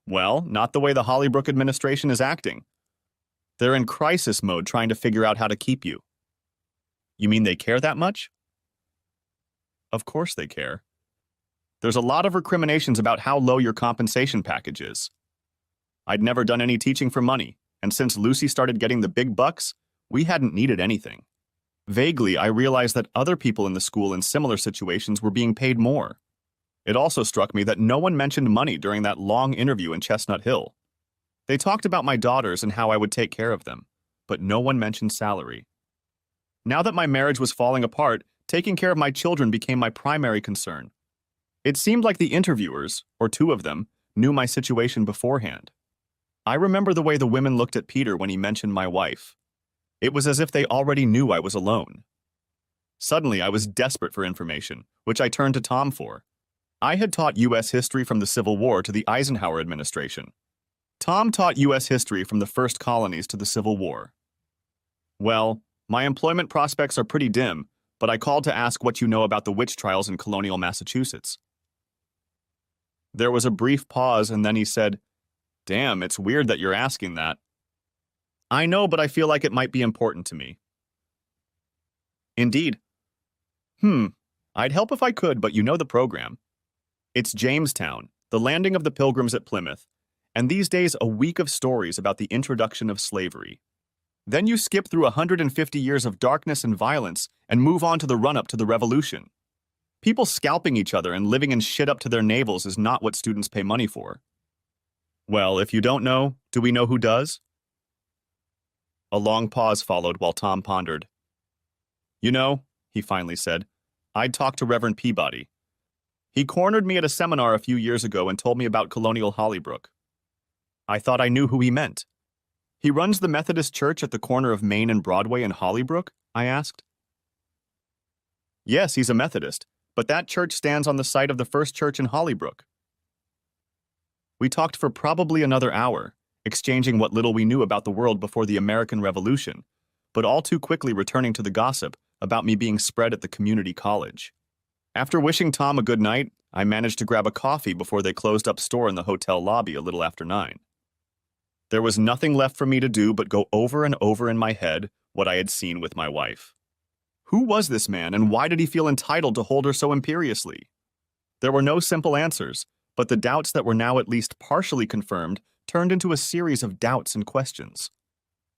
Well, not the way the Hollybrook administration is acting. They're in crisis mode trying to figure out how to keep you. You mean they care that much? Of course they care. There's a lot of recriminations about how low your compensation package is. I'd never done any teaching for money, and since Lucy started getting the big bucks, we hadn't needed anything. Vaguely, I realized that other people in the school in similar situations were being paid more. It also struck me that no one mentioned money during that long interview in Chestnut Hill. They talked about my daughters and how I would take care of them, but no one mentioned salary. Now that my marriage was falling apart, taking care of my children became my primary concern. It seemed like the interviewers, or 2 of them, knew my situation beforehand. I remember the way the women looked at Peter when he mentioned my wife. It was as if they already knew I was alone. Suddenly, I was desperate for information, which I turned to Tom for. I had taught U.S. history from the Civil War to the Eisenhower administration. Tom taught U.S. history from the first colonies to the Civil War. Well, my employment prospects are pretty dim, but I called to ask what you know about the witch trials in colonial Massachusetts. There was a brief pause, and then he said, Damn, it's weird that you're asking that. I know, but I feel like it might be important to me. Indeed. I'd help if I could, but you know the program. It's Jamestown, the landing of the Pilgrims at Plymouth, and these days a week of stories about the introduction of slavery. Then you skip through 150 years of darkness and violence and move on to the run-up to the Revolution. People scalping each other and living in shit up to their navels is not what students pay money for. Well, if you don't know, do we know who does? A long pause followed while Tom pondered. You know, he finally said, I'd talked to Reverend Peabody. He cornered me at a seminar a few years ago and told me about Colonial Hollybrook. I thought I knew who he meant. He runs the Methodist church at the corner of Main and Broadway in Hollybrook? I asked. Yes, he's a Methodist, but that church stands on the site of the first church in Hollybrook. We talked for probably another hour, exchanging what little we knew about the world before the American Revolution, but all too quickly returning to the gossip about me being spread at the community college. After wishing Tom a good night, I managed to grab a coffee before they closed up store in the hotel lobby a little after 9. There was nothing left for me to do but go over and over in my head what I had seen with my wife. Who was this man, and why did he feel entitled to hold her so imperiously? There were no simple answers, but the doubts that were now at least partially confirmed turned into a series of doubts and questions.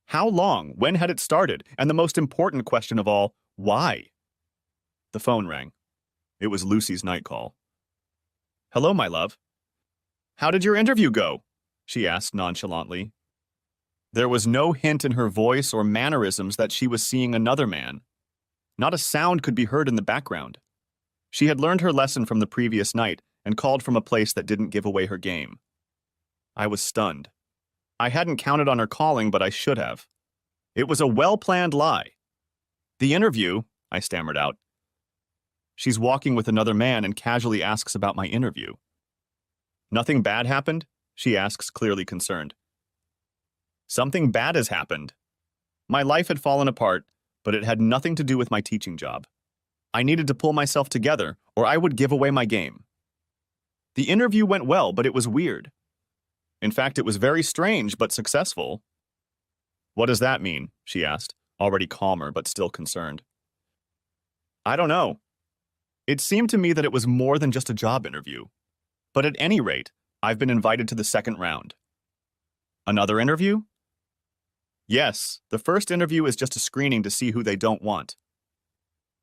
How long? When had it started? And the most important question of all, why? The phone rang. It was Lucy's night call. Hello, my love. How did your interview go? She asked nonchalantly. There was no hint in her voice or mannerisms that she was seeing another man. Not a sound could be heard in the background. She had learned her lesson from the previous night and called from a place that didn't give away her game. I was stunned. I hadn't counted on her calling, but I should have. It was a well-planned lie. The interview, I stammered out. She's walking with another man and casually asks about my interview. Nothing bad happened? She asks, clearly concerned. Something bad has happened. My life had fallen apart, but it had nothing to do with my teaching job. I needed to pull myself together, or I would give away my game. The interview went well, but it was weird. In fact, it was very strange, but successful. What does that mean? She asked, already calmer, but still concerned. I don't know. It seemed to me that it was more than just a job interview. But at any rate, I've been invited to the second round. Another interview? Yes, the first interview is just a screening to see who they don't want.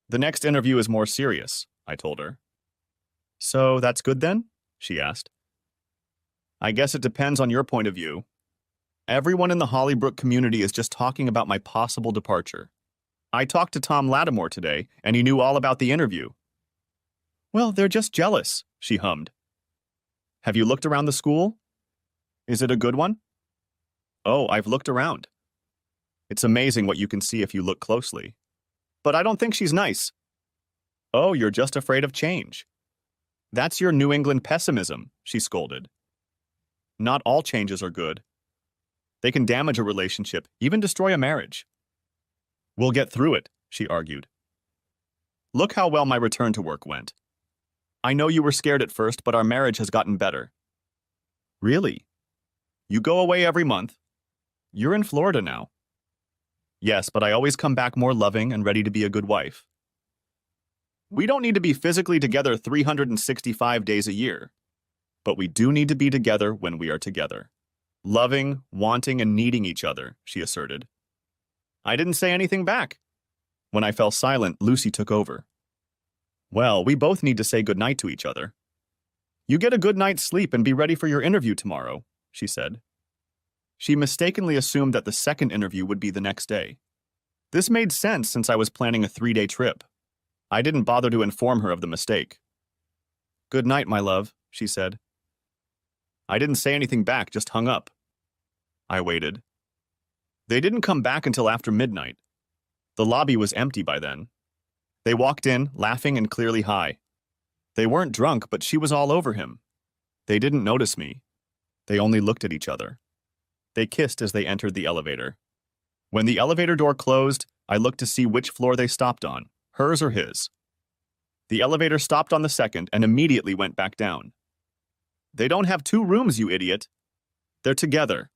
The next interview is more serious, I told her. So that's good then? She asked. I guess it depends on your point of view. Everyone in the Hollybrook community is just talking about my possible departure. I talked to Tom Lattimore today, and he knew all about the interview. Well, they're just jealous, she hummed. Have you looked around the school? Is it a good one? Oh, I've looked around. It's amazing what you can see if you look closely. But I don't think she's nice. Oh, you're just afraid of change. That's your New England pessimism, she scolded. Not all changes are good. They can damage a relationship, even destroy a marriage. We'll get through it, she argued. Look how well my return to work went. I know you were scared at first, but our marriage has gotten better. Really? You go away every month. You're in Florida now. Yes, but I always come back more loving and ready to be a good wife. We don't need to be physically together 365 days a year, but we do need to be together when we are together. Loving, wanting, and needing each other, she asserted. I didn't say anything back. When I fell silent, Lucy took over. Well, we both need to say goodnight to each other. You get a good night's sleep and be ready for your interview tomorrow, she said. She mistakenly assumed that the second interview would be the next day. This made sense since I was planning a 3-day trip. I didn't bother to inform her of the mistake. Good night, my love, she said. I didn't say anything back, just hung up. I waited. They didn't come back until after midnight. The lobby was empty by then. They walked in, laughing and clearly high. They weren't drunk, but she was all over him. They didn't notice me. They only looked at each other. They kissed as they entered the elevator. When the elevator door closed, I looked to see which floor they stopped on, hers or his. The elevator stopped on the second and immediately went back down. They don't have 2 rooms, you idiot. They're together.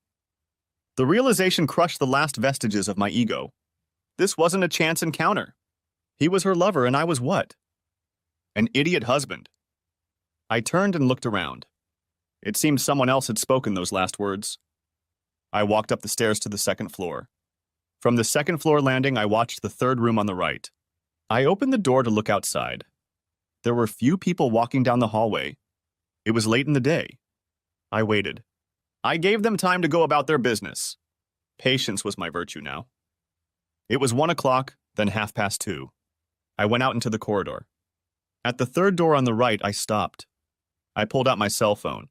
The realization crushed the last vestiges of my ego. This wasn't a chance encounter. He was her lover and I was what? An idiot husband. I turned and looked around. It seemed someone else had spoken those last words. I walked up the stairs to the second floor. From the second floor landing, I watched the third room on the right. I opened the door to look outside. There were few people walking down the hallway. It was late in the day. I waited. I gave them time to go about their business. Patience was my virtue now. It was 1 o'clock, then 2:30. I went out into the corridor. At the third door on the right, I stopped. I pulled out my cell phone.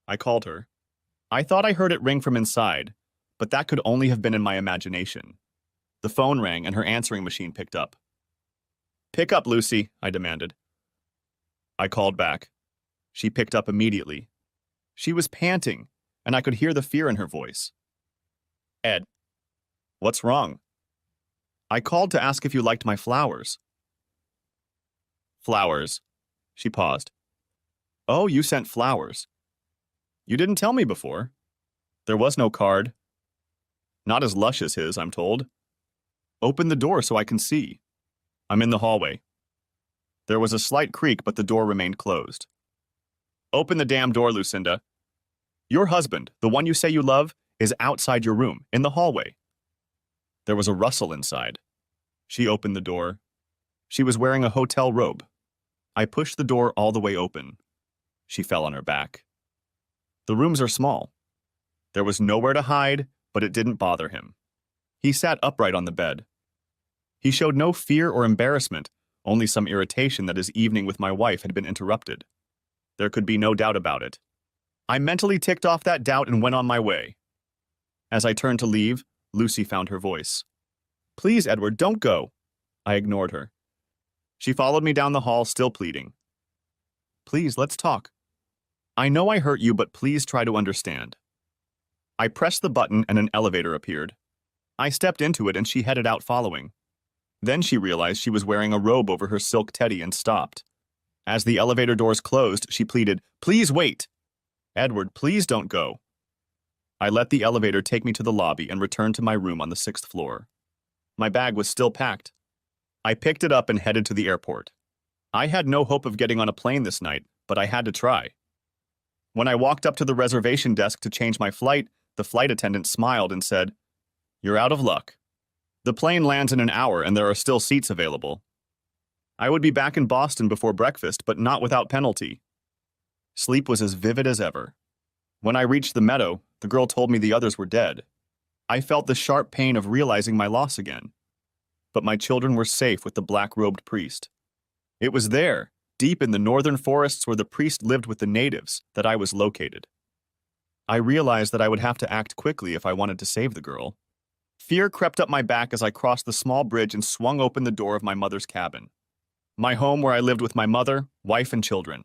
I called her. I thought I heard it ring from inside, but that could only have been in my imagination. The phone rang and her answering machine picked up. "Pick up, Lucy," I demanded. I called back. She picked up immediately. She was panting, and I could hear the fear in her voice. "Ed, what's wrong?" "I called to ask if you liked my flowers." "Flowers." She paused. "Oh, you sent flowers. You didn't tell me before. There was no card. Not as lush as his, I'm told. Open the door so I can see. I'm in the hallway." There was a slight creak, but the door remained closed. "Open the damn door, Lucinda. Your husband, the one you say you love, is outside your room, in the hallway." There was a rustle inside. She opened the door. She was wearing a hotel robe. I pushed the door all the way open. She fell on her back. The rooms are small. There was nowhere to hide, but it didn't bother him. He sat upright on the bed. He showed no fear or embarrassment, only some irritation that his evening with my wife had been interrupted. There could be no doubt about it. I mentally ticked off that doubt and went on my way. As I turned to leave, Lucy found her voice. "Please, Edward, don't go." I ignored her. She followed me down the hall, still pleading. "Please, let's talk. I know I hurt you, but please try to understand." I pressed the button and an elevator appeared. I stepped into it and she headed out following. Then she realized she was wearing a robe over her silk teddy and stopped. As the elevator doors closed, she pleaded, "Please wait. Edward, please don't go." I let the elevator take me to the lobby and returned to my room on the 6th floor. My bag was still packed. I picked it up and headed to the airport. I had no hope of getting on a plane this night, but I had to try. When I walked up to the reservation desk to change my flight, the flight attendant smiled and said, "You're out of luck. The plane lands in an hour and there are still seats available." I would be back in Boston before breakfast, but not without penalty. Sleep was as vivid as ever. When I reached the meadow, the girl told me the others were dead. I felt the sharp pain of realizing my loss again. But my children were safe with the black-robed priest. It was there, deep in the northern forests where the priest lived with the natives, that I was located. I realized that I would have to act quickly if I wanted to save the girl. Fear crept up my back as I crossed the small bridge and swung open the door of my mother's cabin. My home where I lived with my mother, wife, and children.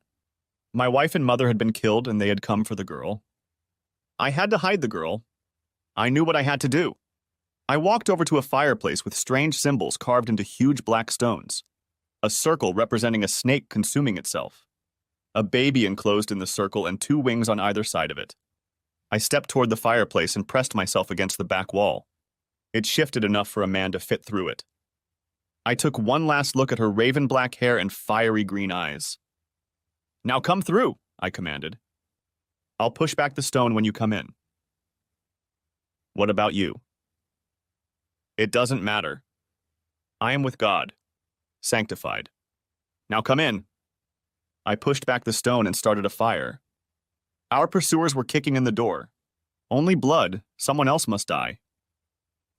My wife and mother had been killed and they had come for the girl. I had to hide the girl. I knew what I had to do. I walked over to a fireplace with strange symbols carved into huge black stones. A circle representing a snake consuming itself. A baby enclosed in the circle and 2 wings on either side of it. I stepped toward the fireplace and pressed myself against the back wall. It shifted enough for a man to fit through it. I took one last look at her raven black hair and fiery green eyes. "Now come through," I commanded. "I'll push back the stone when you come in." "What about you?" "It doesn't matter. I am with God, sanctified. Now come in." I pushed back the stone and started a fire. Our pursuers were kicking in the door. Only blood, someone else must die.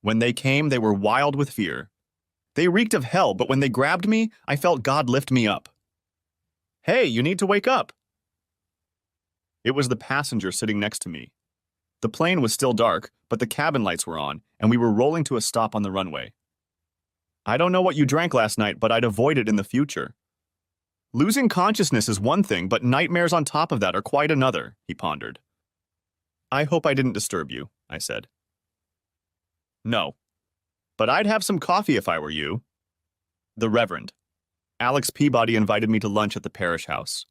When they came, they were wild with fear. They reeked of hell, but when they grabbed me, I felt God lift me up. "Hey, you need to wake up." It was the passenger sitting next to me. The plane was still dark, but the cabin lights were on, and we were rolling to a stop on the runway. "I don't know what you drank last night, but I'd avoid it in the future." "Losing consciousness is one thing, but nightmares on top of that are quite another," he pondered. "I hope I didn't disturb you," I said. "No. But I'd have some coffee if I were you." The Reverend. Alex Peabody invited me to lunch at the parish house.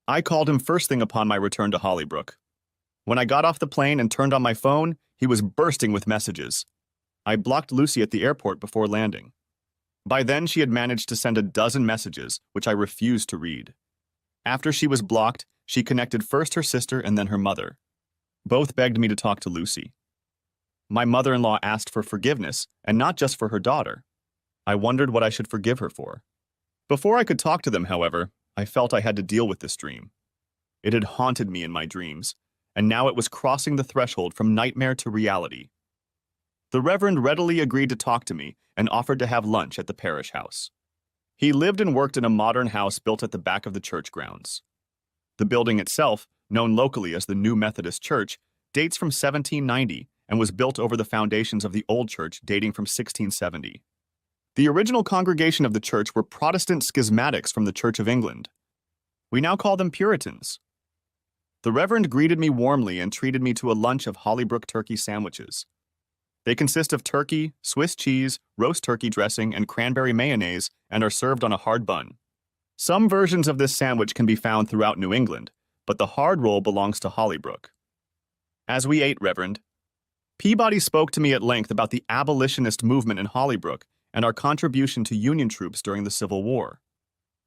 I called him first thing upon my return to Hollybrook. When I got off the plane and turned on my phone, he was bursting with messages. I blocked Lucy at the airport before landing. By then, she had managed to send a dozen messages, which I refused to read. After she was blocked, she connected first her sister and then her mother. Both begged me to talk to Lucy. My mother-in-law asked for forgiveness, and not just for her daughter. I wondered what I should forgive her for. Before I could talk to them, however, I felt I had to deal with this dream. It had haunted me in my dreams, and now it was crossing the threshold from nightmare to reality. The Reverend readily agreed to talk to me and offered to have lunch at the parish house. He lived and worked in a modern house built at the back of the church grounds. The building itself, known locally as the New Methodist Church, dates from 1790 and was built over the foundations of the old church dating from 1670. The original congregation of the church were Protestant schismatics from the Church of England. We now call them Puritans. The Reverend greeted me warmly and treated me to a lunch of Hollybrook turkey sandwiches. They consist of turkey, Swiss cheese, roast turkey dressing, and cranberry mayonnaise, and are served on a hard bun. Some versions of this sandwich can be found throughout New England, but the hard roll belongs to Hollybrook. As we ate, Reverend, Peabody spoke to me at length about the abolitionist movement in Hollybrook and our contribution to Union troops during the Civil War.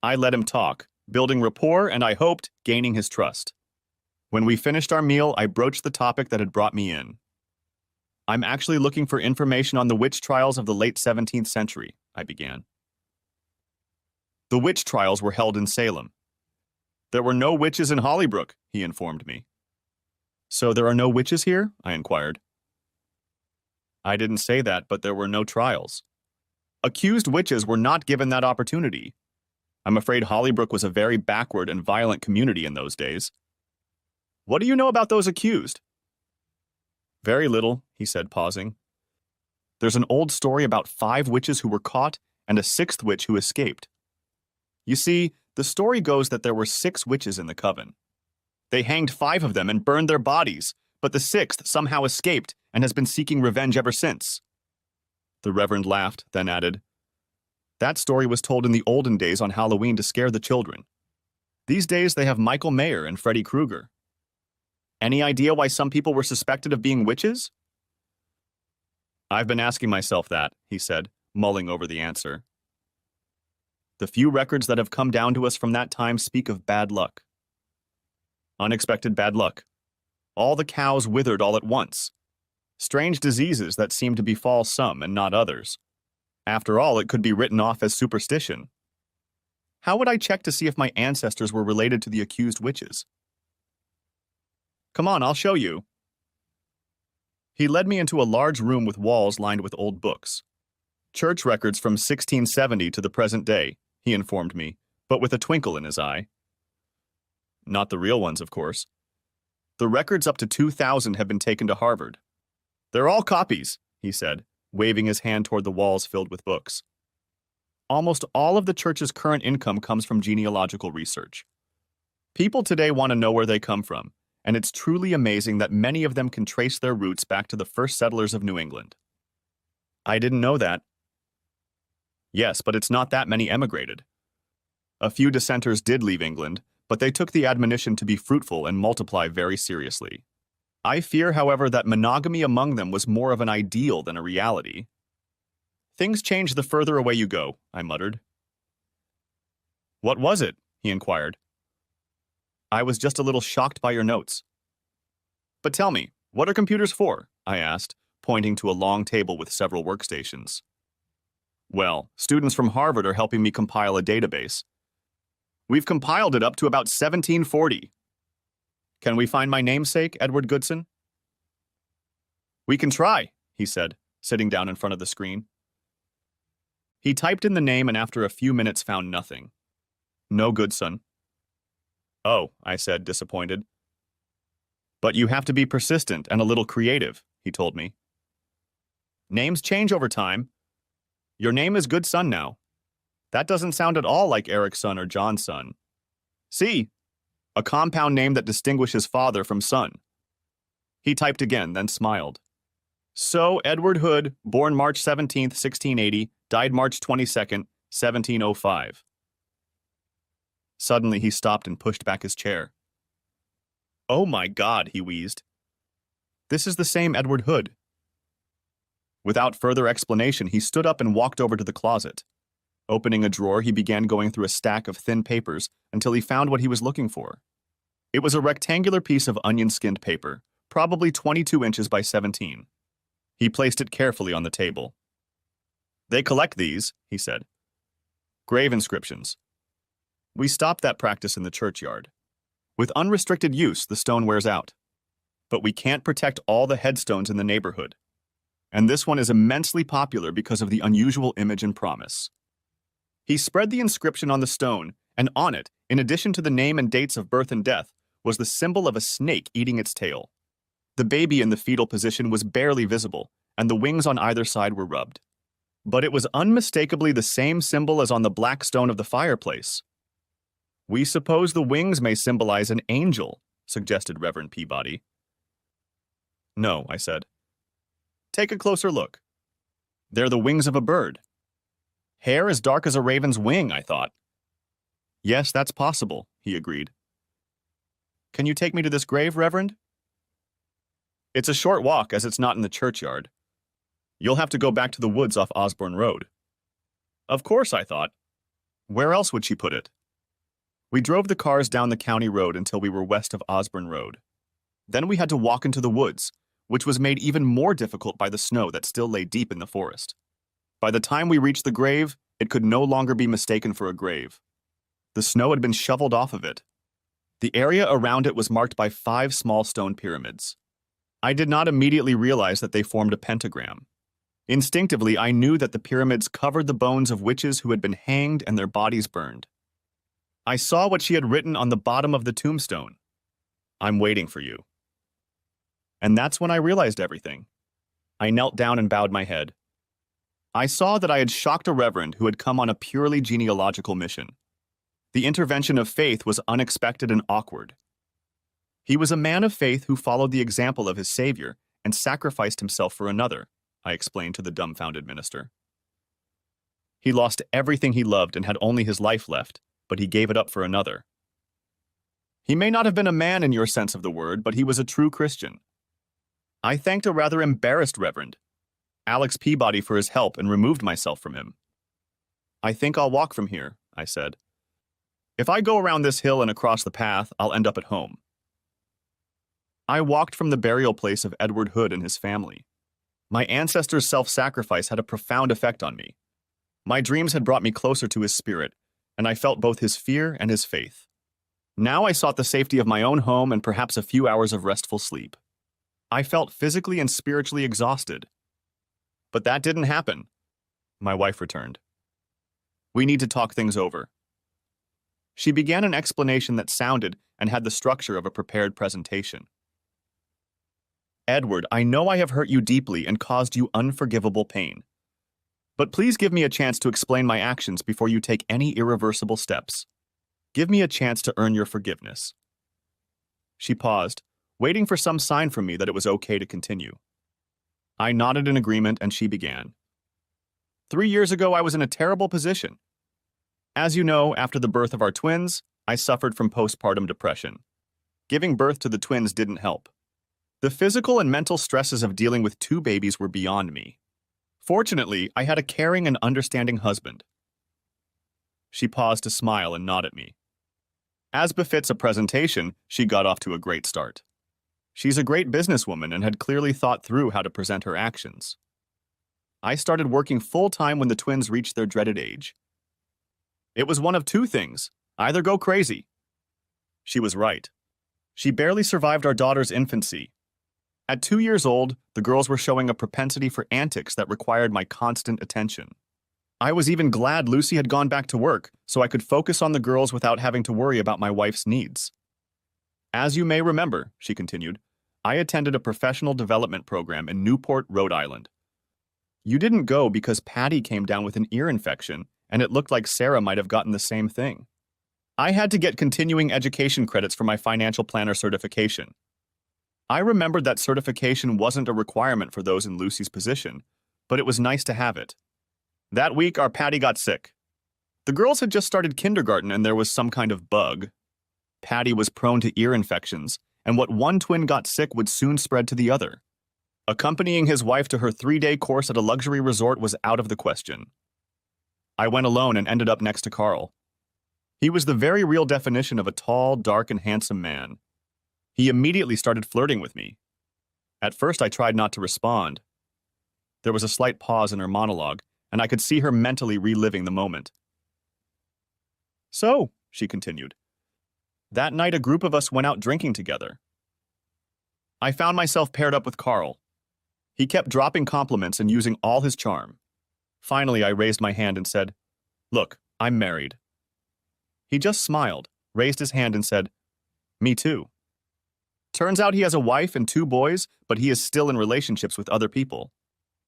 I let him talk, building rapport and, I hoped, gaining his trust. When we finished our meal, I broached the topic that had brought me in. I'm actually looking for information on the witch trials of the late 17th century, I began. The witch trials were held in Salem. There were no witches in Hollybrook, he informed me. So there are no witches here? I inquired. I didn't say that, but there were no trials. Accused witches were not given that opportunity. I'm afraid Hollybrook was a very backward and violent community in those days. What do you know about those accused? Very little, he said, pausing. There's an old story about 5 witches who were caught and a 6th witch who escaped. You see, the story goes that there were 6 witches in the coven. They hanged 5 of them and burned their bodies, but the 6th somehow escaped and has been seeking revenge ever since. The Reverend laughed, then added, That story was told in the olden days on Halloween to scare the children. These days they have Michael Mayer and Freddy Krueger. Any idea why some people were suspected of being witches? I've been asking myself that, he said, mulling over the answer. The few records that have come down to us from that time speak of bad luck. Unexpected bad luck. All the cows withered all at once. Strange diseases that seem to befall some and not others. After all, it could be written off as superstition. How would I check to see if my ancestors were related to the accused witches? Come on, I'll show you. He led me into a large room with walls lined with old books. Church records from 1670 to the present day, he informed me, but with a twinkle in his eye. Not the real ones, of course. The records up to 2000 have been taken to Harvard. They're all copies, he said, waving his hand toward the walls filled with books. Almost all of the church's current income comes from genealogical research. People today want to know where they come from, and it's truly amazing that many of them can trace their roots back to the first settlers of New England. I didn't know that. Yes, but it's not that many emigrated. A few dissenters did leave England, but they took the admonition to be fruitful and multiply very seriously. I fear, however, that monogamy among them was more of an ideal than a reality. Things change the further away you go, I muttered. What was it? He inquired. I was just a little shocked by your notes. But tell me, what are computers for? I asked, pointing to a long table with several workstations. Well, students from Harvard are helping me compile a database. We've compiled it up to about 1740. Can we find my namesake, Edward Goodson? We can try, he said, sitting down in front of the screen. He typed in the name and after a few minutes found nothing. No Goodson. Oh, I said, disappointed. But you have to be persistent and a little creative, he told me. Names change over time. Your name is Goodson now. That doesn't sound at all like Eric's son or John's son. See, a compound name that distinguishes father from son. He typed again, then smiled. So, Edward Hood, born March 17th, 1680, died March 22nd, 1705. Suddenly, he stopped and pushed back his chair. Oh my God, he wheezed. This is the same Edward Hood. Without further explanation, he stood up and walked over to the closet. Opening a drawer, he began going through a stack of thin papers until he found what he was looking for. It was a rectangular piece of onion-skinned paper, probably 22 inches by 17. He placed it carefully on the table. "They collect these," he said. "Grave inscriptions. We stopped that practice in the churchyard. With unrestricted use, the stone wears out. But we can't protect all the headstones in the neighborhood. And this one is immensely popular because of the unusual image and promise." He spread the inscription on the stone, and on it, in addition to the name and dates of birth and death, was the symbol of a snake eating its tail. The baby in the fetal position was barely visible, and the wings on either side were rubbed. But it was unmistakably the same symbol as on the black stone of the fireplace. "We suppose the wings may symbolize an angel," suggested Reverend Peabody. "No," I said. "Take a closer look. They're the wings of a bird. Hair as dark as a raven's wing," I thought. "Yes, that's possible," he agreed. "Can you take me to this grave, Reverend?" "It's a short walk, as it's not in the churchyard. You'll have to go back to the woods off Osborne Road." Of course, I thought. Where else would she put it? We drove the cars down the county road until we were west of Osborne Road. Then we had to walk into the woods, which was made even more difficult by the snow that still lay deep in the forest. By the time we reached the grave, it could no longer be mistaken for a grave. The snow had been shoveled off of it. The area around it was marked by 5 small stone pyramids. I did not immediately realize that they formed a pentagram. Instinctively, I knew that the pyramids covered the bones of witches who had been hanged and their bodies burned. I saw what she had written on the bottom of the tombstone. "I'm waiting for you." And that's when I realized everything. I knelt down and bowed my head. I saw that I had shocked a reverend who had come on a purely genealogical mission. The intervention of faith was unexpected and awkward. He was a man of faith who followed the example of his Savior and sacrificed himself for another, I explained to the dumbfounded minister. He lost everything he loved and had only his life left, but he gave it up for another. He may not have been a man in your sense of the word, but he was a true Christian. I thanked a rather embarrassed reverend, Alex Peabody, for his help and removed myself from him. "I think I'll walk from here," I said. "If I go around this hill and across the path, I'll end up at home." I walked from the burial place of Edward Hood and his family. My ancestors' self-sacrifice had a profound effect on me. My dreams had brought me closer to his spirit, and I felt both his fear and his faith. Now I sought the safety of my own home and perhaps a few hours of restful sleep. I felt physically and spiritually exhausted. But that didn't happen. My wife returned. "We need to talk things over." She began an explanation that sounded and had the structure of a prepared presentation. "Edward, I know I have hurt you deeply and caused you unforgivable pain. But please give me a chance to explain my actions before you take any irreversible steps. Give me a chance to earn your forgiveness." She paused, waiting for some sign from me that it was okay to continue. I nodded in agreement and she began. 3 years ago, I was in a terrible position. As you know, after the birth of our twins, I suffered from postpartum depression. Giving birth to the twins didn't help. The physical and mental stresses of dealing with 2 babies were beyond me. Fortunately, I had a caring and understanding husband. She paused to smile and nod at me. As befits a presentation, she got off to a great start. She's a great businesswoman and had clearly thought through how to present her actions. I started working full-time when the twins reached their dreaded age. It was one of 2 things: either go crazy. She was right. She barely survived our daughter's infancy. At 2 years old, the girls were showing a propensity for antics that required my constant attention. I was even glad Lucy had gone back to work so I could focus on the girls without having to worry about my wife's needs. As you may remember, she continued, I attended a professional development program in Newport, Rhode Island. You didn't go because Patty came down with an ear infection, and it looked like Sarah might have gotten the same thing. I had to get continuing education credits for my financial planner certification. I remembered that certification wasn't a requirement for those in Lucy's position, but it was nice to have it. That week, our Patty got sick. The girls had just started kindergarten and there was some kind of bug. Patty was prone to ear infections, and what one twin got sick would soon spread to the other. Accompanying his wife to her 3-day course at a luxury resort was out of the question. I went alone and ended up next to Carl. He was the very real definition of a tall, dark, and handsome man. He immediately started flirting with me. At first, I tried not to respond. There was a slight pause in her monologue, and I could see her mentally reliving the moment. So, she continued, that night a group of us went out drinking together. I found myself paired up with Carl. He kept dropping compliments and using all his charm. Finally, I raised my hand and said, "Look, I'm married." He just smiled, raised his hand and said, "Me too." Turns out he has a wife and 2 boys, but he is still in relationships with other people.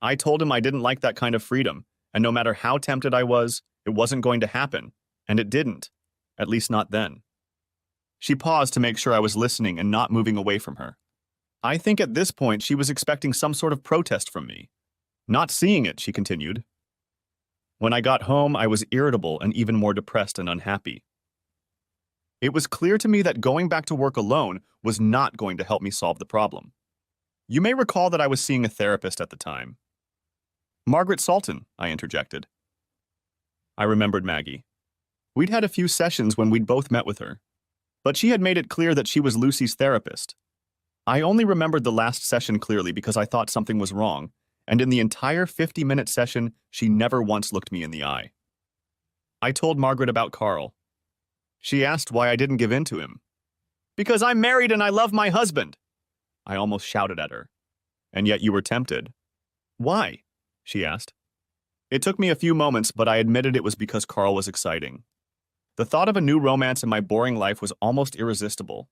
I told him I didn't like that kind of freedom, and no matter how tempted I was, it wasn't going to happen, and it didn't, at least not then. She paused to make sure I was listening and not moving away from her. I think at this point she was expecting some sort of protest from me. Not seeing it, she continued. When I got home, I was irritable and even more depressed and unhappy. It was clear to me that going back to work alone was not going to help me solve the problem. You may recall that I was seeing a therapist at the time. Margaret Salton, I interjected. I remembered Maggie. We'd had a few sessions when we'd both met with her, but she had made it clear that she was Lucy's therapist. I only remembered the last session clearly because I thought something was wrong, and in the entire 50-minute session, she never once looked me in the eye. I told Margaret about Carl. She asked why I didn't give in to him. "Because I'm married and I love my husband," I almost shouted at her. "And yet you were tempted." "Why?" she asked. It took me a few moments, but I admitted it was because Carl was exciting. The thought of a new romance in my boring life was almost irresistible.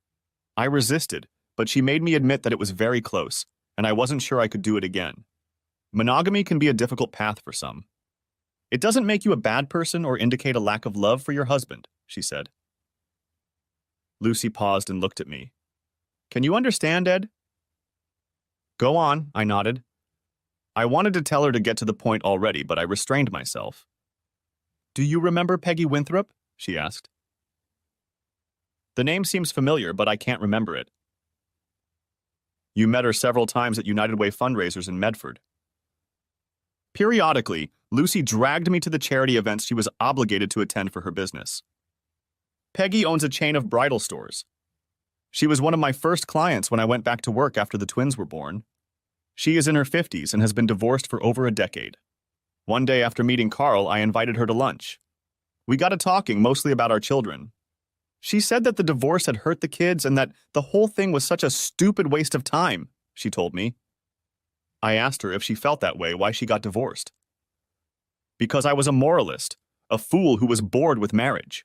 I resisted, but she made me admit that it was very close, and I wasn't sure I could do it again. Monogamy can be a difficult path for some. It doesn't make you a bad person or indicate a lack of love for your husband, she said. Lucy paused and looked at me. "Can you understand, Ed?" "Go on," I nodded. I wanted to tell her to get to the point already, but I restrained myself. "Do you remember Peggy Winthrop?" she asked. "The name seems familiar, but I can't remember it." "You met her several times at United Way fundraisers in Medford." Periodically, Lucy dragged me to the charity events she was obligated to attend for her business. Peggy owns a chain of bridal stores. She was one of my first clients when I went back to work after the twins were born. She is in her 50s and has been divorced for over a decade. One day after meeting Carl, I invited her to lunch. We got to talking mostly about our children. She said that the divorce had hurt the kids and that the whole thing was such a stupid waste of time, she told me. I asked her if she felt that way, why she got divorced. "Because I was a moralist, a fool who was bored with marriage."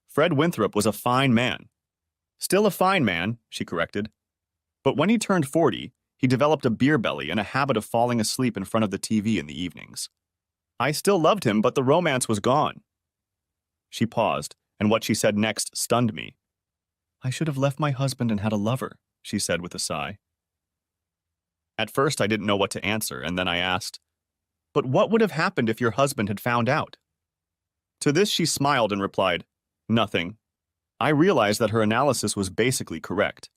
Fred Winthrop was a fine man. "Still a fine man," she corrected. "But when he turned 40, he developed a beer belly and a habit of falling asleep in front of the TV in the evenings. I still loved him, but the romance was gone." She paused, and what she said next stunned me. "I should have left my husband and had a lover," she said with a sigh. At first, I didn't know what to answer, and then I asked, "But what would have happened if your husband had found out?" To this, she smiled and replied, "Nothing." I realized that her analysis was basically correct.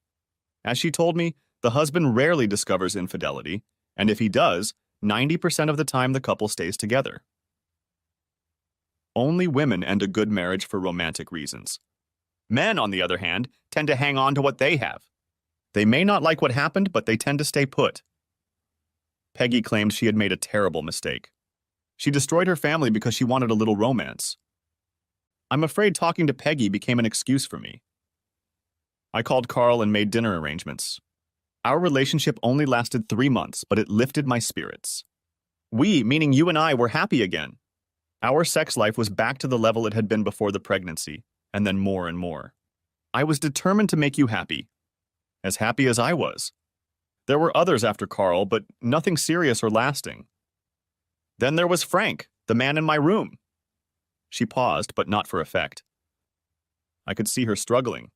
As she told me, the husband rarely discovers infidelity, and if he does, 90% of the time the couple stays together. Only women end a good marriage for romantic reasons. Men, on the other hand, tend to hang on to what they have. They may not like what happened, but they tend to stay put. Peggy claimed she had made a terrible mistake. She destroyed her family because she wanted a little romance. I'm afraid talking to Peggy became an excuse for me. I called Carl and made dinner arrangements. Our relationship only lasted 3 months, but it lifted my spirits. We, meaning you and I, were happy again. Our sex life was back to the level it had been before the pregnancy, and then more and more. I was determined to make you happy. As happy as I was. There were others after Carl, but nothing serious or lasting. Then there was Frank, the man in my room. She paused, but not for effect. I could see her struggling.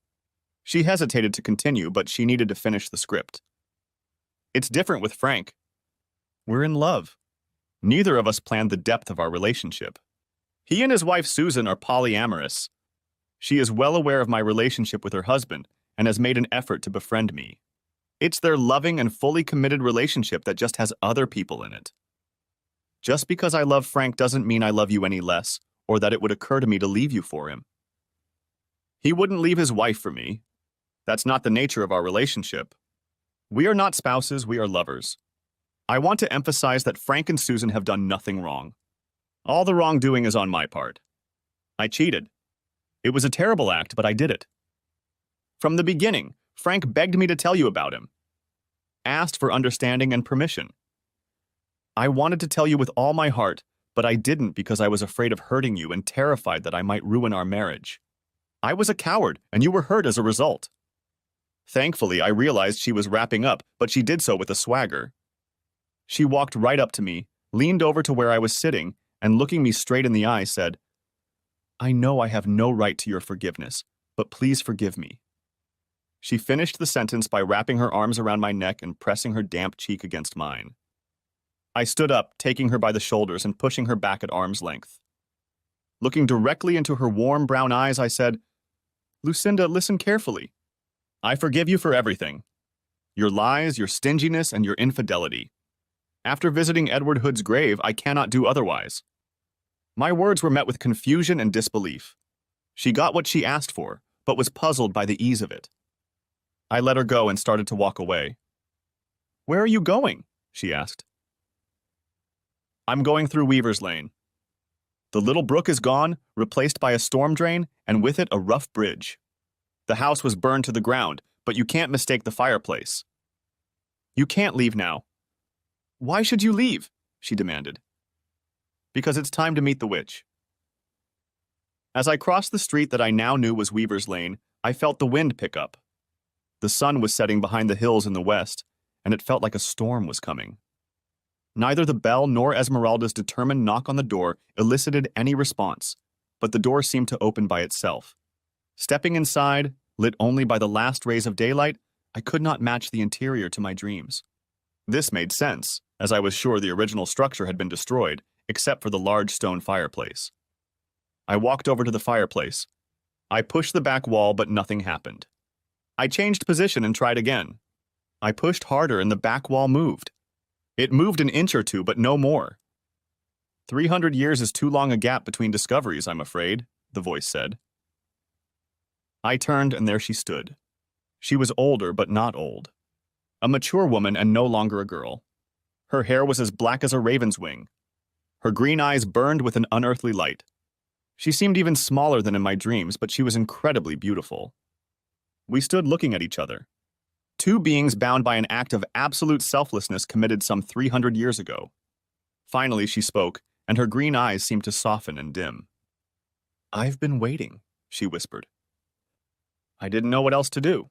She hesitated to continue, but she needed to finish the script. "It's different with Frank. We're in love. Neither of us planned the depth of our relationship. He and his wife Susan are polyamorous. She is well aware of my relationship with her husband and has made an effort to befriend me. It's their loving and fully committed relationship that just has other people in it." Just because I love Frank doesn't mean I love you any less, or that it would occur to me to leave you for him. He wouldn't leave his wife for me. That's not the nature of our relationship. We are not spouses, we are lovers. I want to emphasize that Frank and Susan have done nothing wrong. All the wrongdoing is on my part. I cheated. It was a terrible act, but I did it. From the beginning, Frank begged me to tell you about him, asked for understanding and permission. I wanted to tell you with all my heart, but I didn't because I was afraid of hurting you and terrified that I might ruin our marriage. I was a coward, and you were hurt as a result. Thankfully, I realized she was wrapping up, but she did so with a swagger. She walked right up to me, leaned over to where I was sitting, and looking me straight in the eye, said, "I know I have no right to your forgiveness, but please forgive me." She finished the sentence by wrapping her arms around my neck and pressing her damp cheek against mine. I stood up, taking her by the shoulders and pushing her back at arm's length. Looking directly into her warm brown eyes, I said, "Lucinda, listen carefully. I forgive you for everything. Your lies, your stinginess, and your infidelity. After visiting Edward Hood's grave, I cannot do otherwise." My words were met with confusion and disbelief. She got what she asked for, but was puzzled by the ease of it. I let her go and started to walk away. "Where are you going?" she asked. "I'm going through Weaver's Lane. The little brook is gone, replaced by a storm drain, and with it a rough bridge. The house was burned to the ground, but you can't mistake the fireplace. You can't leave now." "Why should you leave?" she demanded. "Because it's time to meet the witch." As I crossed the street that I now knew was Weaver's Lane, I felt the wind pick up. The sun was setting behind the hills in the west, and it felt like a storm was coming. Neither the bell nor Esmeralda's determined knock on the door elicited any response, but the door seemed to open by itself. Stepping inside, lit only by the last rays of daylight, I could not match the interior to my dreams. This made sense, as I was sure the original structure had been destroyed, except for the large stone fireplace. I walked over to the fireplace. I pushed the back wall, but nothing happened. I changed position and tried again. I pushed harder and the back wall moved. It moved an inch or two, but no more. 300 years is too long a gap between discoveries, I'm afraid, the voice said. I turned, and there she stood. She was older, but not old. A mature woman and no longer a girl. Her hair was as black as a raven's wing. Her green eyes burned with an unearthly light. She seemed even smaller than in my dreams, but she was incredibly beautiful. We stood looking at each other. Two beings bound by an act of absolute selflessness committed some 300 years ago. Finally, she spoke, and her green eyes seemed to soften and dim. "I've been waiting," she whispered. I didn't know what else to do.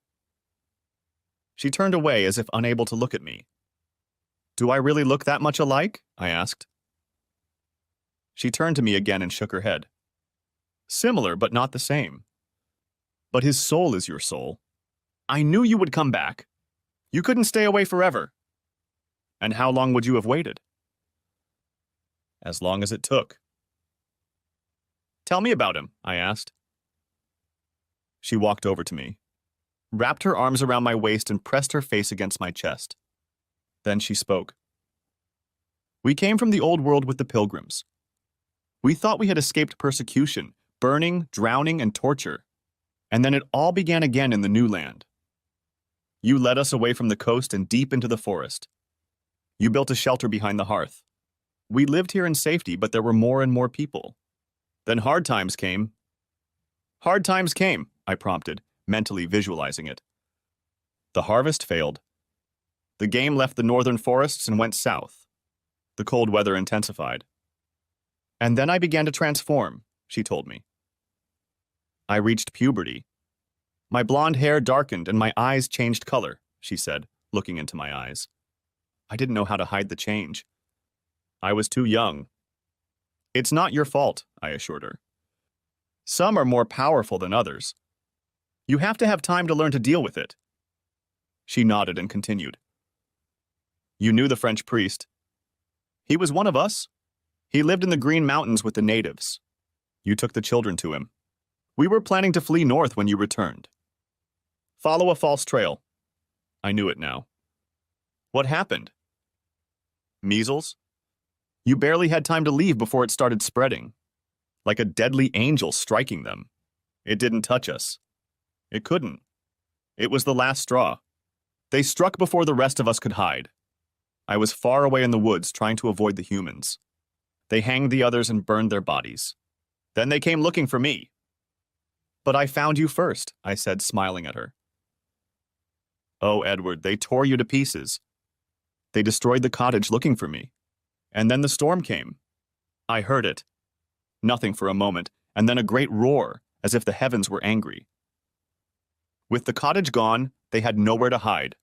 She turned away as if unable to look at me. "Do I really look that much alike?" I asked. She turned to me again and shook her head. "Similar, but not the same. But his soul is your soul. I knew you would come back. You couldn't stay away forever." "And how long would you have waited?" "As long as it took." "Tell me about him," I asked. She walked over to me, wrapped her arms around my waist and pressed her face against my chest. Then she spoke. "We came from the old world with the pilgrims. We thought we had escaped persecution, burning, drowning, and torture. And then it all began again in the new land. You led us away from the coast and deep into the forest. You built a shelter behind the hearth. We lived here in safety, but there were more and more people. Then hard times came." "Hard times came," I prompted, mentally visualizing it. "The harvest failed. The game left the northern forests and went south. The cold weather intensified. And then I began to transform," she told me. "I reached puberty. My blonde hair darkened and my eyes changed color," she said, looking into my eyes. I didn't know how to hide the change. I was too young. "It's not your fault," I assured her. "Some are more powerful than others. You have to have time to learn to deal with it." She nodded and continued. "You knew the French priest. He was one of us. He lived in the Green Mountains with the natives. You took the children to him. We were planning to flee north when you returned. Follow a false trail." I knew it now. "What happened?" "Measles. You barely had time to leave before it started spreading, like a deadly angel striking them. It didn't touch us. It couldn't. It was the last straw. They struck before the rest of us could hide. I was far away in the woods trying to avoid the humans. They hanged the others and burned their bodies. Then they came looking for me. But I found you first, I said, smiling at her. Oh, Edward, they tore you to pieces. They destroyed the cottage looking for me. And then the storm came. I heard it. Nothing for a moment, and then a great roar, as if the heavens were angry. With the cottage gone, they had nowhere to hide.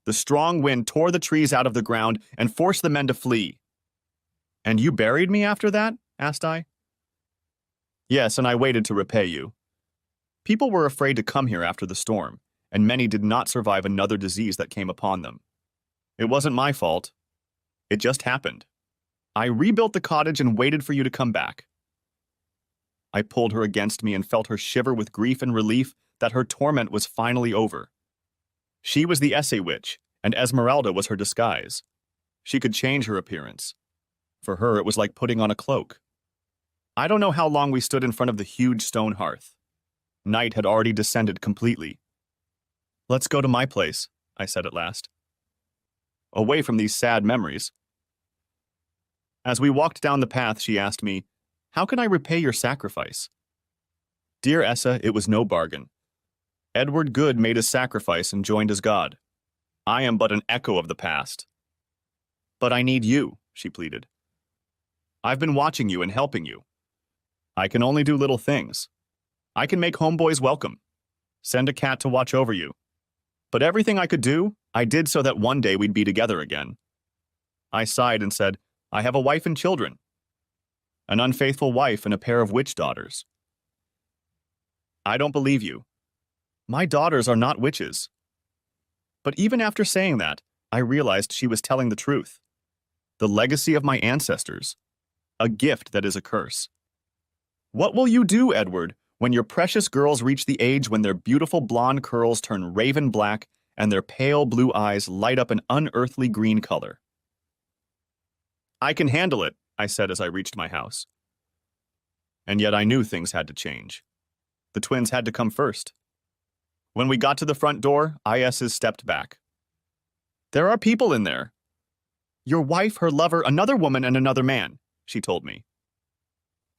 The strong wind tore the trees out of the ground and forced the men to flee. And you buried me after that? Asked I. Yes, and I waited to repay you. People were afraid to come here after the storm, and many did not survive another disease that came upon them. It wasn't my fault. It just happened. I rebuilt the cottage and waited for you to come back. I pulled her against me and felt her shiver with grief and relief that her torment was finally over. She was the essay witch, and Esmeralda was her disguise. She could change her appearance. For her, it was like putting on a cloak. I don't know how long we stood in front of the huge stone hearth. Night had already descended completely. Let's go to my place, I said at last. Away from these sad memories. As we walked down the path, she asked me, how can I repay your sacrifice? Dear Essa, it was no bargain. Edward Good made his sacrifice and joined as God. I am but an echo of the past. But I need you, she pleaded. I've been watching you and helping you. I can only do little things. I can make homeboys welcome, send a cat to watch over you. But everything I could do, I did so that one day we'd be together again. I sighed and said, I have a wife and children. An unfaithful wife and a pair of witch daughters. I don't believe you. My daughters are not witches. But even after saying that, I realized she was telling the truth. The legacy of my ancestors. A gift that is a curse. What will you do, Edward, when your precious girls reach the age when their beautiful blonde curls turn raven black and their pale blue eyes light up an unearthly green color? I can handle it, I said as I reached my house. And yet I knew things had to change. The twins had to come first. When we got to the front door, IS's stepped back. There are people in there. Your wife, her lover, another woman, and another man, she told me.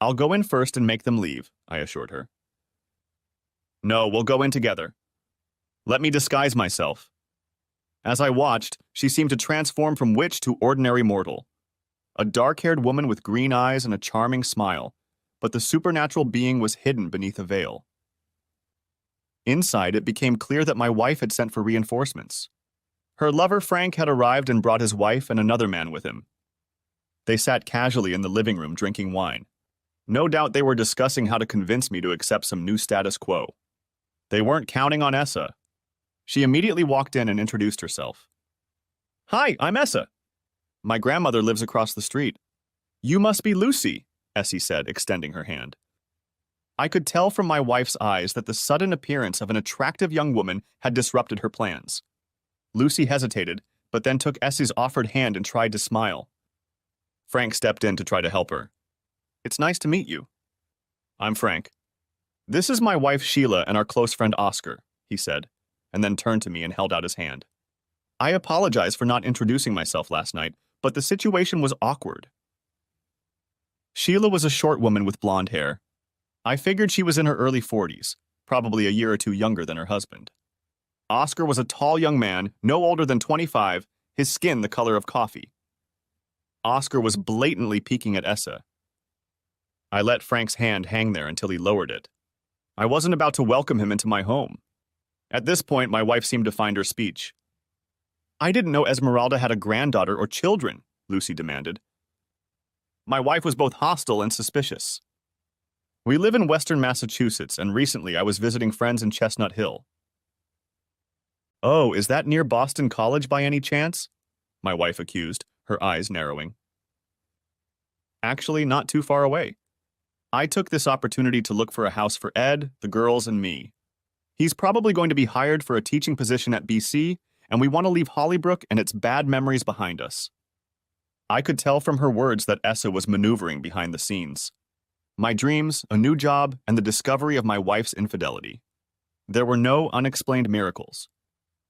I'll go in first and make them leave, I assured her. No, we'll go in together. Let me disguise myself. As I watched, she seemed to transform from witch to ordinary mortal. A dark-haired woman with green eyes and a charming smile, but the supernatural being was hidden beneath a veil. Inside, it became clear that my wife had sent for reinforcements. Her lover, Frank, had arrived and brought his wife and another man with him. They sat casually in the living room drinking wine. No doubt they were discussing how to convince me to accept some new status quo. They weren't counting on Essa. She immediately walked in and introduced herself. Hi, I'm Essa. My grandmother lives across the street. You must be Lucy, Essie said, extending her hand. I could tell from my wife's eyes that the sudden appearance of an attractive young woman had disrupted her plans. Lucy hesitated, but then took Essie's offered hand and tried to smile. Frank stepped in to try to help her. It's nice to meet you. I'm Frank. This is my wife Sheila and our close friend Oscar, he said, and then turned to me and held out his hand. I apologize for not introducing myself last night, but the situation was awkward. Sheila was a short woman with blonde hair. I figured she was in her early 40s, probably a year or two younger than her husband. Oscar was a tall young man, no older than 25, his skin the color of coffee. Oscar was blatantly peeking at Essa. I let Frank's hand hang there until he lowered it. I wasn't about to welcome him into my home. At this point, my wife seemed to find her speech. I didn't know Esmeralda had a granddaughter or children, Lucy demanded. My wife was both hostile and suspicious. We live in western Massachusetts, and recently I was visiting friends in Chestnut Hill. Oh, is that near Boston College by any chance? My wife accused, her eyes narrowing. Actually, not too far away. I took this opportunity to look for a house for Ed, the girls, and me. He's probably going to be hired for a teaching position at BC, and we want to leave Hollybrook and its bad memories behind us. I could tell from her words that Essa was maneuvering behind the scenes. My dreams, a new job, and the discovery of my wife's infidelity. There were no unexplained miracles.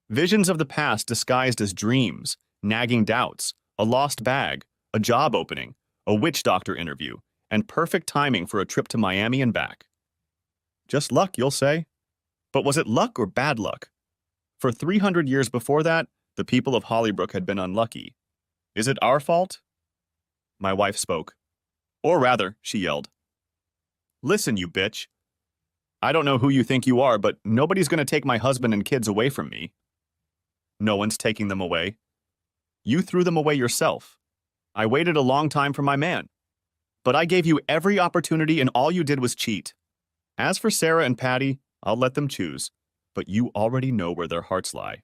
Visions of the past disguised as dreams, nagging doubts, a lost bag, a job opening, a witch doctor interview, and perfect timing for a trip to Miami and back. Just luck, you'll say. But was it luck or bad luck? For 300 years before that, the people of Hollybrook had been unlucky. Is it our fault? My wife spoke. Or rather, she yelled. Listen, you bitch. I don't know who you think you are, but nobody's going to take my husband and kids away from me. No one's taking them away. You threw them away yourself. I waited a long time for my man. But I gave you every opportunity and all you did was cheat. As for Sarah and Patty, I'll let them choose. But you already know where their hearts lie.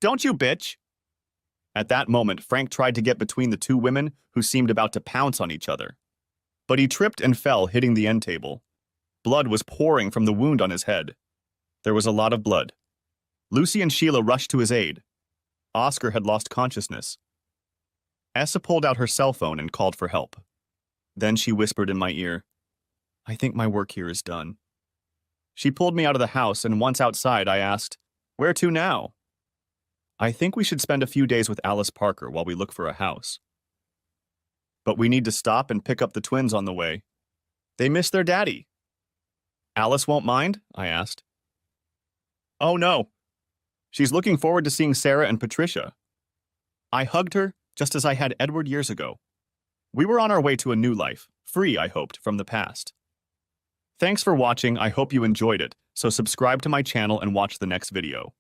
Don't you, bitch? At that moment, Frank tried to get between the two women who seemed about to pounce on each other. But he tripped and fell, hitting the end table. Blood was pouring from the wound on his head. There was a lot of blood. Lucy and Sheila rushed to his aid. Oscar had lost consciousness. Essa pulled out her cell phone and called for help. Then she whispered in my ear, I think my work here is done. She pulled me out of the house, and once outside, I asked, Where to now? I think we should spend a few days with Alice Parker while we look for a house. But we need to stop and pick up the twins on the way. They miss their daddy. Alice won't mind? I asked. Oh, no. She's looking forward to seeing Sarah and Patricia. I hugged her, just as I had Edward years ago. We were on our way to a new life, free, I hoped, from the past. Thanks for watching. I hope you enjoyed it, so subscribe to my channel and watch the next video.